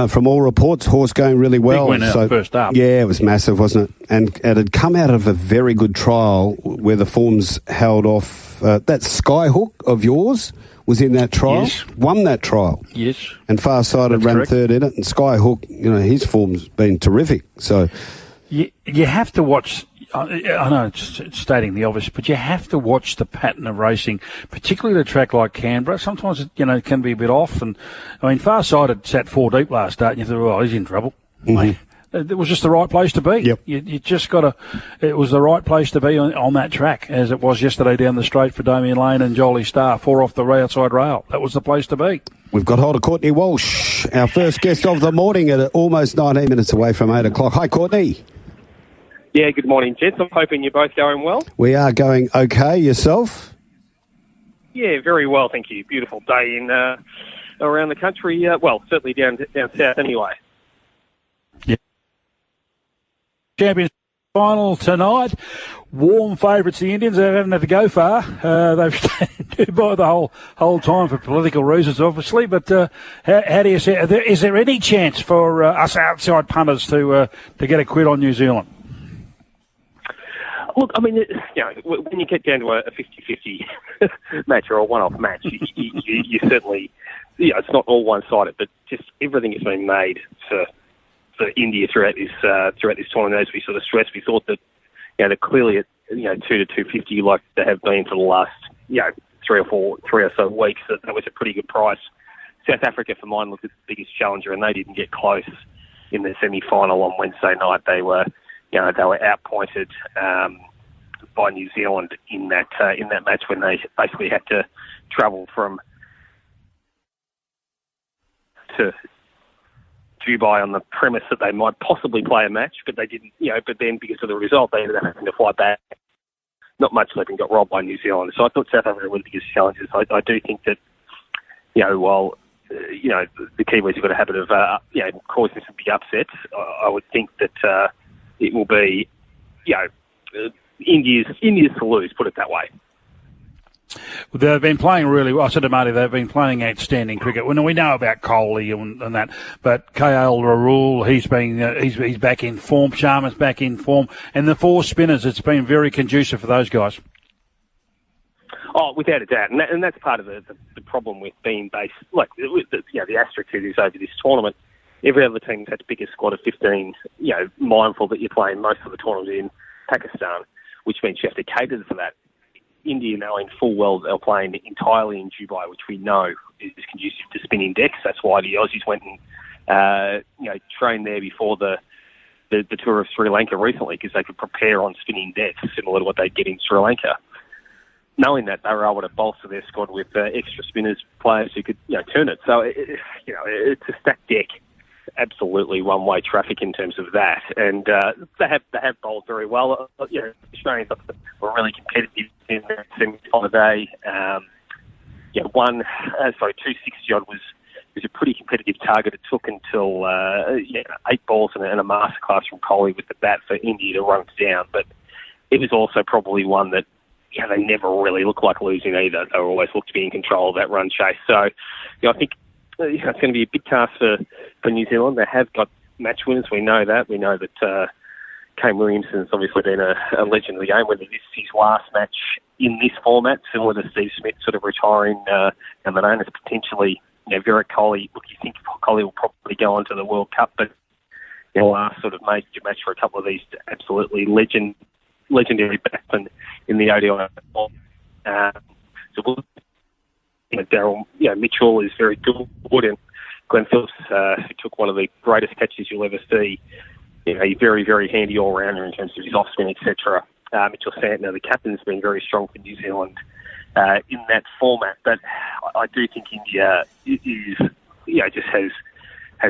Speaker 2: from all reports, horse going really well.
Speaker 3: Big win first up.
Speaker 2: Yeah, it was massive, wasn't it? And it had come out of a very good trial where the forms held off. That Skyhook of yours was in that trial.
Speaker 3: Yes.
Speaker 2: Won that trial.
Speaker 3: Yes.
Speaker 2: And Farsighted ran
Speaker 3: correct.
Speaker 2: Third in it. And Skyhook, his form's been terrific. So
Speaker 3: you have to watch. I know it's stating the obvious, but you have to watch the pattern of racing, particularly at a track like Canberra. Sometimes it can be a bit off. And I mean, Farsighted sat 4 deep last start, and you thought, well, he's in trouble. Mm-hmm. It was just the right place to be.
Speaker 2: Yep.
Speaker 3: You just got to. It was the right place to be on that track, as it was yesterday down the straight for Damien Lane and Jolie Star, 4 off the outside rail. That was the place to be.
Speaker 2: We've got hold of Courtney Walsh, our first guest of the morning, at almost 19 minutes away from 8 o'clock. Hi, Courtney.
Speaker 7: Yeah, good morning, gents. I'm hoping you're both going well.
Speaker 2: We are going okay. Yourself?
Speaker 7: Yeah, very well, thank you. Beautiful day in around the country. Certainly down south anyway.
Speaker 3: Yeah. Champions final tonight. Warm favourites, the Indians. They haven't had to go far. They've stayed by the whole time for political reasons, obviously. But how do you see? Is there any chance for us outside punters to get a quid on New Zealand?
Speaker 7: Look, I mean, when you get down to a 50-50 match or a one-off match, you certainly, it's not all one-sided, but just everything has been made for India throughout this tournament. As we sort of stressed, we thought that they're clearly at 2 to 250 like they have been for the last 3 or so weeks. That was a pretty good price. South Africa, for mine, looked at the biggest challenger, and they didn't get close in the semi-final on Wednesday night. They were they were outpointed by New Zealand in that match when they basically had to travel from to Dubai on the premise that they might possibly play a match, but they didn't. But then because of the result, they ended up having to fly back. Not much left and got robbed by New Zealand. So I thought South Africa were the biggest challenges. I do think that, while the Kiwis have got a habit of causing some big upsets, I would think that it will be India's to lose. Put it that way.
Speaker 3: They've been playing really well. I said to Marty, they've been playing outstanding cricket. We know about Kohli and that, but KL Rahul, he's back in form. Sharma's back in form, and the 4 spinners. It's been very conducive for those guys.
Speaker 7: Oh, without a doubt, and that's part of the problem with being based. Like the asterisk is over this tournament. Every other team's had to pick a squad of 15. Mindful that you're playing most of the tournament in Pakistan, which means you have to cater for that. India knowing full well they're playing entirely in Dubai, which we know is conducive to spinning decks. That's why the Aussies went and trained there before the tour of Sri Lanka recently, because they could prepare on spinning decks similar to what they get in Sri Lanka. Knowing that, they were able to bolster their squad with extra spinners, players who could turn it. So it's a stacked deck. Absolutely one-way traffic in terms of that, and they have bowled very well. Australians were really competitive in the semi-final day. 260 odd was a pretty competitive target. It took until 8 balls and a masterclass from Kohli with the bat for India to run it down. But it was also probably one that they never really looked like losing either. They were always looked to be in control of that run chase. So I think. It's going to be a big task for New Zealand. They have got match winners. We know that. We know that Kane Williamson's obviously been a legend of the game. Whether this is his last match in this format, similar to Steve Smith sort of retiring, and then is potentially, Virat Kohli. Look, you think Kohli will probably go on to the World Cup, but last sort of major match for a couple of these absolutely legendary batsmen in the ODI. Daryl, Mitchell is very good, and Glenn Phillips, who took one of the greatest catches you'll ever see, a very, very handy all-rounder in terms of his off-spin, etc. Mitchell Santner, the captain's been very strong for New Zealand in that format, but I do think India is, just has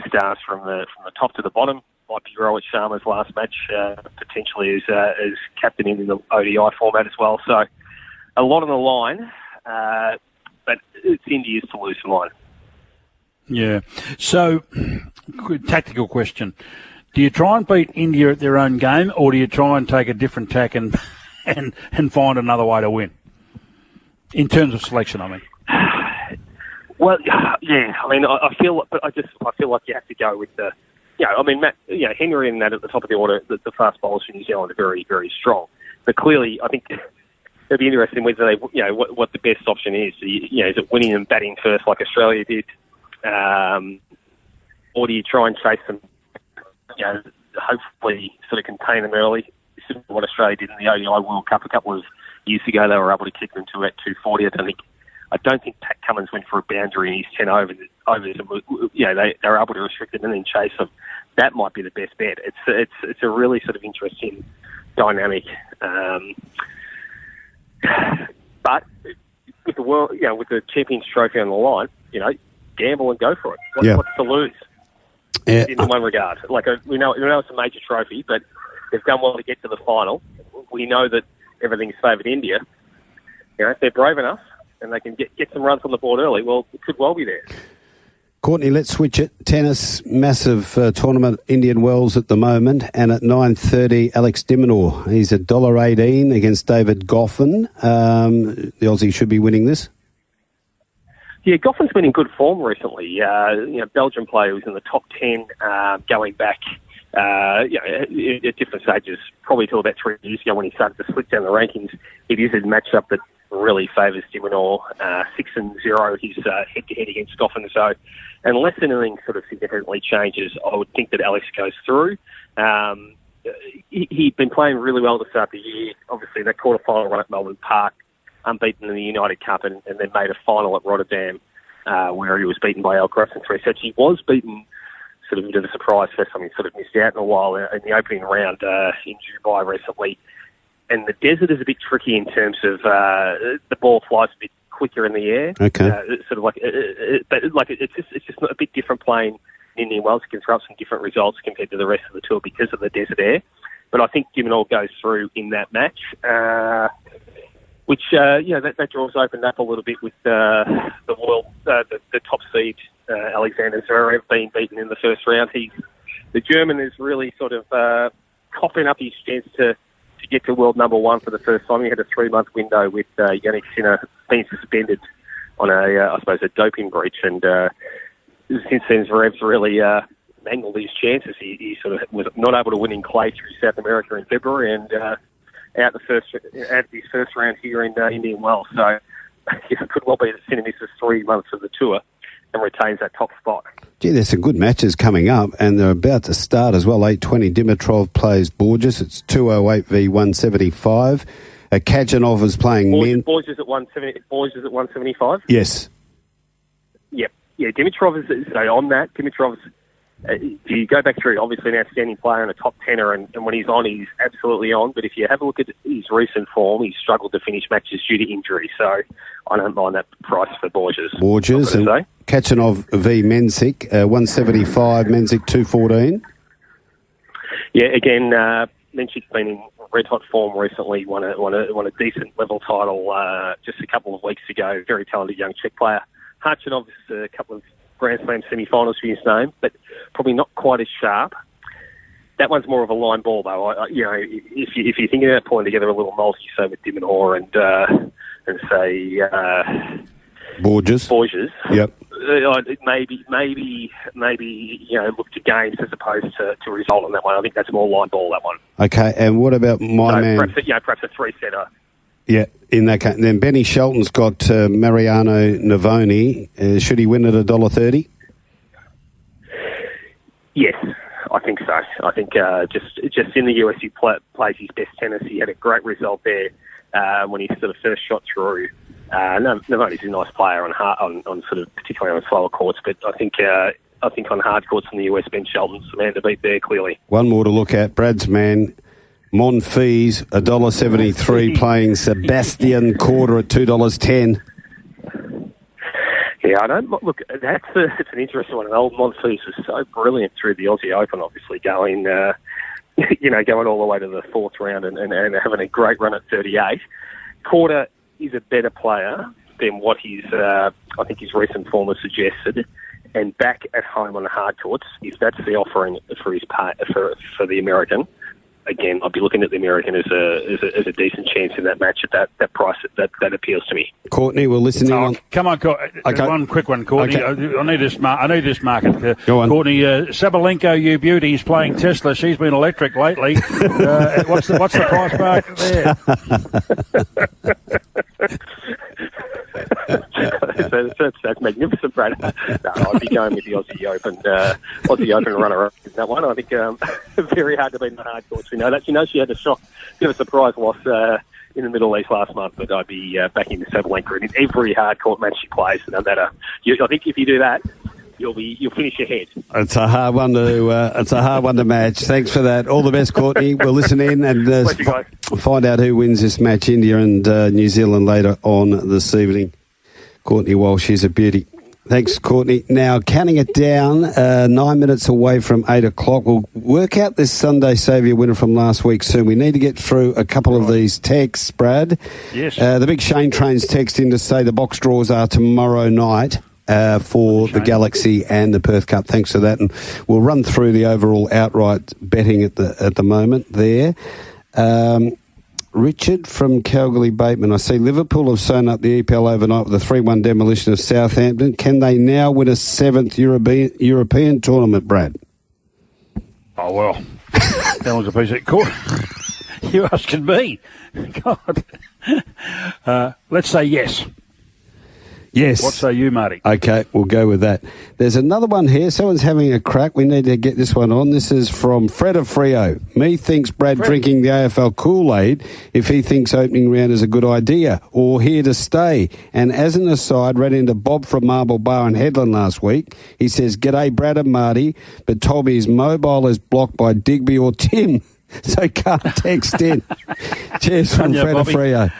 Speaker 7: stars from the top to the bottom. Might be Rohit Sharma's last match, potentially as captain in the ODI format as well. So a lot on the line. But it's India's to lose for mine.
Speaker 3: Yeah. So, tactical question. Do you try and beat India at their own game, or do you try and take a different tack and find another way to win? In terms of selection, I mean.
Speaker 7: Well, yeah. I mean, I feel like you have to go with the. Matt, Henry and that at the top of the order, the fast bowlers for New Zealand are very, very strong. But clearly, I think. It'll be interesting whether they, what the best option is. Is it winning and batting first like Australia did, or do you try and chase them? Hopefully sort of contain them early. Similar to what Australia did in the ODI World Cup a couple of years ago. They were able to kick them to about 240. I don't think Pat Cummins went for a boundary in his 10 overs. They were able to restrict it and then chase them. That might be the best bet. It's a really sort of interesting dynamic. But with the world, with the Champions Trophy on the line, gamble and go for it. What's to lose?
Speaker 2: Yeah.
Speaker 7: In one regard, we know it's a major trophy, but they've done well to get to the final. We know that everything's favoured India. If they're brave enough and they can get some runs on the board early, well, it could well be there.
Speaker 2: Courtney, let's switch it. Tennis, massive tournament, Indian Wells at the moment, and at 9:30, Alex de Minaur. He's at $1.18 against David Goffin. The Aussie should be winning this.
Speaker 7: Yeah, Goffin's been in good form recently. Belgian player who's in the top 10 going back at different stages, probably till about 3 years ago when he started to slip down the rankings. It is a matchup that really favours de Minaur, 6-0 his head-to-head against Goffin. So unless anything sort of significantly changes, I would think that Alex goes through. He'd been playing really well to start the year. Obviously, that quarter-final run at Melbourne Park, unbeaten in the United Cup, and then made a final at Rotterdam where he was beaten by Alcaraz in 3 sets. He was beaten sort of a bit of a surprise. First time he sort of missed out in a while in the opening round in Dubai recently. And the desert is a bit tricky in terms of the ball flies a bit quicker in the air.
Speaker 2: Okay.
Speaker 7: Sort of it's just a bit different playing in Indian Wells. It can throw up some different results compared to the rest of the tour because of the desert air. But I think Dimonor goes through in that match, which that draw's opened up a little bit with the top seed Alexander Zverev being beaten in the first round. The German is really sort of coughing up his chance to get to world number one for the first time. He had a 3-month window with Yannick Sinner being suspended on a doping breach, and since then Zverev's really mangled his chances. He sort of was not able to win in clay through South America in February, and out his first round here in Indian Wells. So it could well be that Sinner misses 3 months of the tour and retains that top spot.
Speaker 2: Gee, there's some good matches coming up, and they're about to start as well. 8:20, Dimitrov plays Borges. It's 208 v 175. Kachanov is playing
Speaker 7: Borges at 170. Borges at 175.
Speaker 2: Yes.
Speaker 7: Yep. Yeah. Dimitrov is on that. Dimitrov's. If you go back through, obviously an outstanding player and a top tenner, and when he's on, he's absolutely on. But if you have a look at his recent form, he's struggled to finish matches due to injury. So I don't mind that price for Borges.
Speaker 2: And Kachanov v Menzik, 175, Menzik 214.
Speaker 7: Yeah, again, Mencik's been in red-hot form recently, won a decent level title just a couple of weeks ago. Very talented young Czech player. Khachanov is a couple of Grand Slam semi-finals for his name, but probably not quite as sharp. That one's more of a line ball, though. If you're thinking about pulling together a little multi, say with Dimonor and say
Speaker 2: Borges. Yep.
Speaker 7: Maybe look to games as opposed to result on that one. I think that's more line ball, that one.
Speaker 2: Okay, and what about man?
Speaker 7: Perhaps a 3-setter.
Speaker 2: Yeah, in that case. Then Benny Shelton's got Mariano Navoni. Should he win at $1.30?
Speaker 7: Yes, I think so. I think just in the US he plays his best tennis. He had a great result there when he sort of first shot through. Navoni's a nice player on sort of particularly on slower courts, but I think on hard courts in the US, Ben Shelton's the man to beat there clearly.
Speaker 2: One more to look at. Brad's man. Monfils, $1.73, playing Sebastian Korda at $2.10.
Speaker 7: Yeah, I don't look. It's an interesting one. And old Monfils was so brilliant through the Aussie Open, obviously going, going all the way to the fourth round and having a great run at 38. Korda is a better player than what I think his recent form has suggested. And back at home on the hard courts, if that's the offering for for the American. Again, I'd be looking at the American as a decent chance in that match at that price. That appeals to me.
Speaker 2: Courtney, we'll listen in.
Speaker 3: Come on, okay. One quick one, Courtney. Okay. I need this market.
Speaker 2: Go on.
Speaker 3: Courtney, Sabalenko, you beauty, is playing Tesla. She's been electric lately. What's the price market there? That's magnificent, Brad. No, I'd be going with the Aussie Open runner-up in that one. I think very hard to beat in the hard courts. We know that. She had a bit of a surprise loss in the Middle East last month, but I'd be backing the Sabalenka in every hard court match she plays. No matter, I think if you do that, you'll finish ahead.
Speaker 2: It's a hard one to match. Thanks for that. All the best, Courtney. We'll listen in and find out who wins this match, India and New Zealand, later on this evening. Courtney Walsh is a beauty. Thanks, Courtney. Now, counting it down, 9 minutes away from 8 o'clock. We'll work out this Sunday Saviour winner from last week soon. We need to get through a couple of these texts, Brad.
Speaker 3: Yes.
Speaker 2: The big Shane Train's text in to say the box draws are tomorrow night for the Galaxy and the Perth Cup. Thanks for that. And we'll run through the overall outright betting at the moment there. Richard from Calgary Bateman. I see Liverpool have sewn up the EPL overnight with a 3-1 demolition of Southampton. Can they now win a 7th European tournament, Brad?
Speaker 3: Oh, well. That was a piece of court. You asking me? God. Let's say yes.
Speaker 2: Yes.
Speaker 3: What say you, Marty?
Speaker 2: Okay, we'll go with that. There's another one here. Someone's having a crack. We need to get this one on. This is from Fred of Freo. Me thinks Brad drinking the AFL Kool-Aid if he thinks opening round is a good idea or here to stay. And as an aside, ran into Bob from Marble Bar in Headland last week. He says, "G'day, Brad and Marty, but told me his mobile is blocked by Digby or Tim, so can't text in." Cheers from Fred of Freo.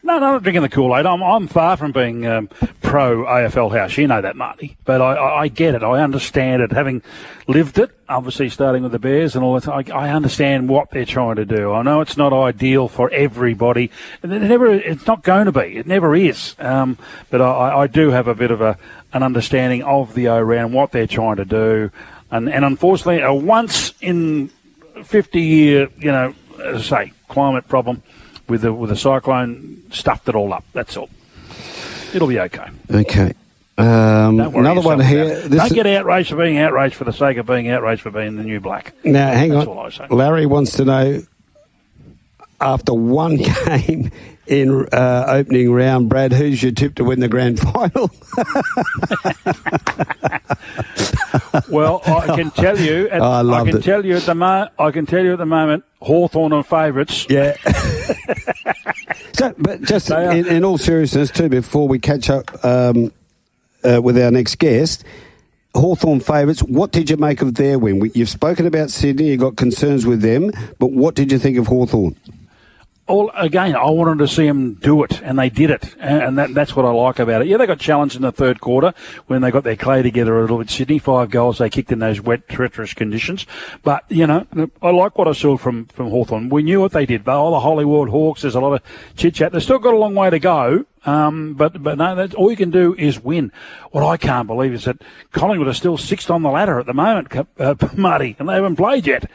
Speaker 3: No, not drinking the Kool-Aid. I'm far from being pro AFL House. You know that, Marty. But I get it. I understand it. Having lived it, obviously starting with the Bears and all that, I understand what they're trying to do. I know it's not ideal for everybody. It's not going to be. It never is. But I do have a bit of an understanding of the O-Round, what they're trying to do. And unfortunately, a once in 50-year, as I say, climate problem with the cyclone stuffed it all up. That's all. It'll be okay.
Speaker 2: Okay. Another one here.
Speaker 3: Don't get outraged for being outraged for the sake of being outraged for being the new black.
Speaker 2: Now, hang
Speaker 3: That's
Speaker 2: on.
Speaker 3: all I say.
Speaker 2: Larry wants to know, after one game in opening round, Brad, who's your tip to win the grand final?
Speaker 3: Well, I can tell you. I can tell you at the moment, Hawthorn are favourites.
Speaker 2: Yeah. But just in all seriousness, too, before we catch up with our next guest, Hawthorn favourites. What did you make of their win? You've spoken about Sydney. You got concerns with them, but what did you think of Hawthorn?
Speaker 3: Again, I wanted to see them do it, and they did it, and that's what I like about it. Yeah, they got challenged in the third quarter when they got their clay together a little bit. Sydney, 5 goals they kicked in those wet, treacherous conditions. But, I like what I saw from Hawthorn. We knew what they did. The Hollywood Hawks, there's a lot of chit-chat. They've still got a long way to go, but no, that's all you can do is win. What I can't believe is that Collingwood are still 6th on the ladder at the moment, Marty, and they haven't played yet.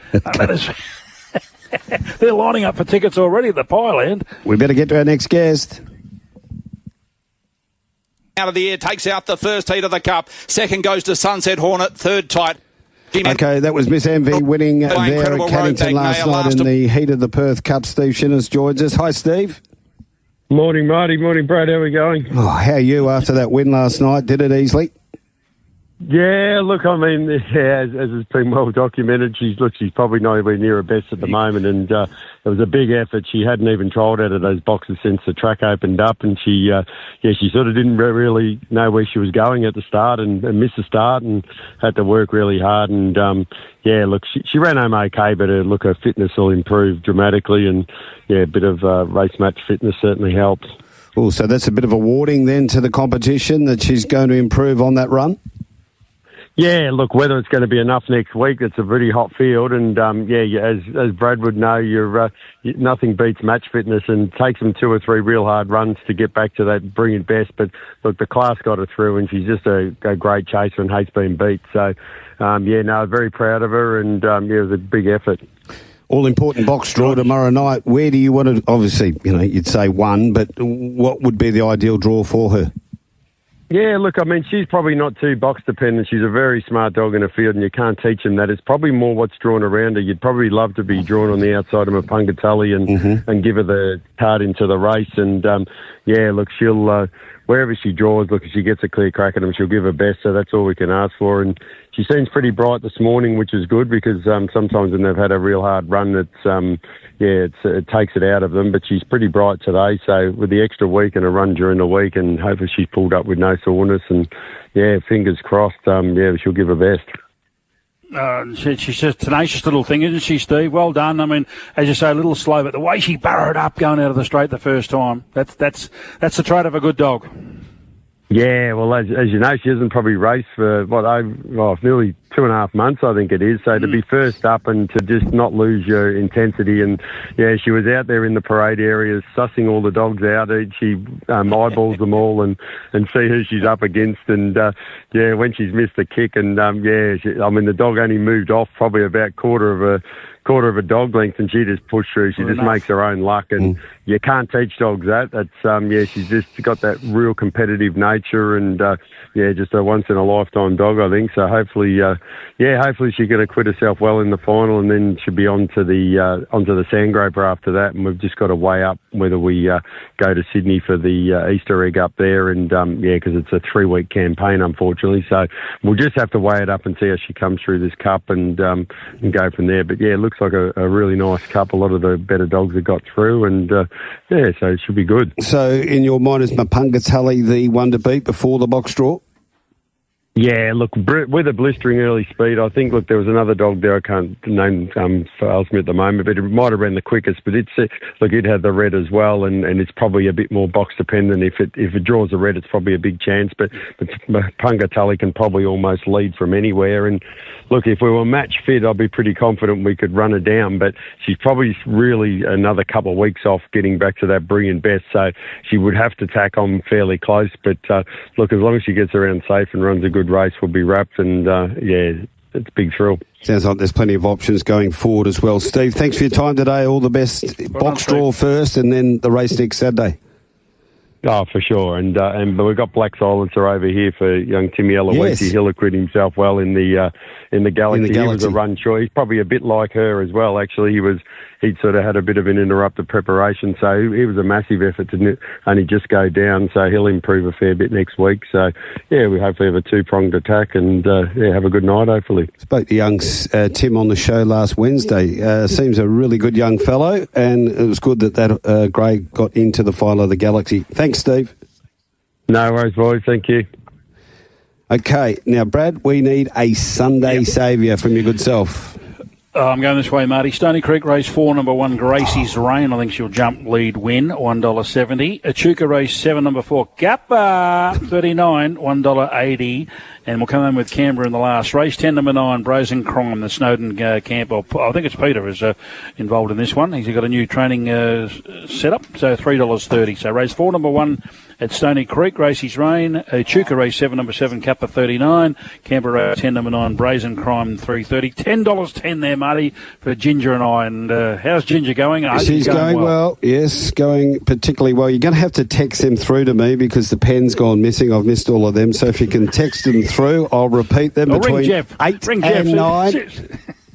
Speaker 3: They're lining up for tickets already at the Pile End.
Speaker 2: We better get to our next guest.
Speaker 8: Out of the air, takes out the first heat of the Cup. Second goes to Sunset Hornet. Third tight.
Speaker 2: Okay, that was Miss MV winning there at Cannington last night in the heat of the Perth Cup. Steve Shinners joins us. Hi, Steve.
Speaker 9: Morning, Marty. Morning, Brad. How are we going?
Speaker 2: Oh, how are you after that win last night? Did it easily?
Speaker 9: Yeah, look, I mean, as it's been well documented, she's probably not anywhere near her best at the moment, and it was a big effort. She hadn't even trialled out of those boxes since the track opened up, and she sort of didn't really know where she was going at the start and missed the start and had to work really hard. And look, she ran home okay, but her fitness will improve dramatically, and a bit of race match fitness certainly helped.
Speaker 2: Oh, so that's a bit of a warning then to the competition that she's going to improve on that run?
Speaker 9: Yeah, look, whether it's going to be enough next week, it's a pretty hot field, and as Brad would know, nothing beats match fitness, and takes them 2 or 3 real hard runs to get back to that brilliant best. But look, the class got her through, and she's just a great chaser and hates being beat. So, very proud of her, and it was a big effort.
Speaker 2: All important box draw tomorrow night. Where do you want to? Obviously, you'd say 1, but what would be the ideal draw for her?
Speaker 9: Yeah, look, I mean, she's probably not too box dependent. She's a very smart dog in the field, and you can't teach them that. It's probably more what's drawn around her. You'd probably love to be drawn on the outside of Mapungatully and give her the card into the race. And, look, she'll, wherever she draws, look, if she gets a clear crack at them, she'll give her best. So that's all we can ask for. And she seems pretty bright this morning, which is good, because sometimes when they've had a real hard run, it takes it out of them. But she's pretty bright today. So with the extra week and a run during the week, and hopefully she's pulled up with no soreness, and fingers crossed, she'll give her best.
Speaker 3: She's a tenacious little thing, isn't she, Steve? Well done. I mean, as you say, a little slow, but the way she burrowed up going out of the straight the first time, that's the trait of a good dog.
Speaker 9: Yeah, well, as you know, she hasn't probably raced for, nearly 2.5 months, I think it is. So to be first up and to just not lose your intensity. And, she was out there in the parade areas sussing all the dogs out. She eyeballs them all and see who she's up against. And, when she's missed the kick and, the dog only moved off probably about quarter quarter of a dog length, and she just pushed through. She just makes her own luck, and you can't teach dogs that. That's she's just got that real competitive nature, and just a once in a lifetime dog, I think. So hopefully she's going to acquit herself well in the final, and then she'll be onto the Sandgroper after that. And we've just got to weigh up whether we go to Sydney for the Easter egg up there, and because it's a 3-week campaign, unfortunately. So we'll just have to weigh it up and see how she comes through this cup, and go from there. But it looks like a really nice cup. A lot of the better dogs have got through, and so it should be good.
Speaker 2: So in your mind, is Mapunga the one to beat before the box draw?
Speaker 9: Yeah, look, with a blistering early speed, I think, there was another dog there, I can't name fails me at the moment, but it might have been the quickest, but it had the red as well, and it's probably a bit more box dependent. If it draws the red, it's probably a big chance, but Punga Tully can probably almost lead from anywhere, and look, if we were match fit, I'd be pretty confident we could run her down, but she's probably really another couple of weeks off getting back to that brilliant best, so she would have to tack on fairly close, but look, as long as she gets around safe and runs a good race, will be wrapped, and it's a big thrill.
Speaker 2: Sounds like there's plenty of options going forward as well. Steve, thanks for your time today. All the best. Box draw first, and then the race next Saturday.
Speaker 9: Oh, for sure, and but we've got Black Silencer over here for young Timmy Eloise.
Speaker 2: Yes.
Speaker 9: He'll acquit himself well in the Galaxy. He was a run choice. He's probably a bit like her as well. Actually, he'd sort of had a bit of an interrupted preparation, so it was a massive effort to only just go down. So he'll improve a fair bit next week. So we hopefully have a 2-pronged attack, and have a good night. Hopefully.
Speaker 2: Spoke to young Tim on the show last Wednesday. Seems a really good young fellow, and it was good that Gray got into the final of the Galaxy. Thanks, Steve.
Speaker 9: No worries, boys. Thank you.
Speaker 2: Okay, now, Brad, we need a Sunday saviour from your good self.
Speaker 3: I'm going this way, Marty. Stony Creek race 4, number 1, Gracie's Rain. I think she'll jump lead win, $1.70. Echuca race 7, number 4, Kappa, 39, $1.80. And we'll come in with Canberra in the last race. 10, number 9, Brazen Crime, the Snowden camp. I think it's Peter is involved in this one. He's got a new training setup, so $3.30. So race 4, number 1 at Stony Creek, Gracie's Rain. Echuca race 7, number 7, Kappa, 39. Canberra 10, number 9, Brazen Crime, $3.30. $10.10 there, Marty, for Ginger and I. And how's Ginger going?
Speaker 2: She's going well. Yes, going particularly well. You're going to have to text them through to me because the pen's gone missing. I've missed all of them. So if you can text them through, I'll repeat them between 8 and 9.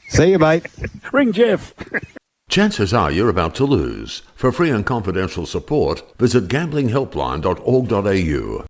Speaker 2: See you, mate.
Speaker 3: Ring Jeff.
Speaker 1: Chances are you're about to lose. For free and confidential support, visit gamblinghelpline.org.au.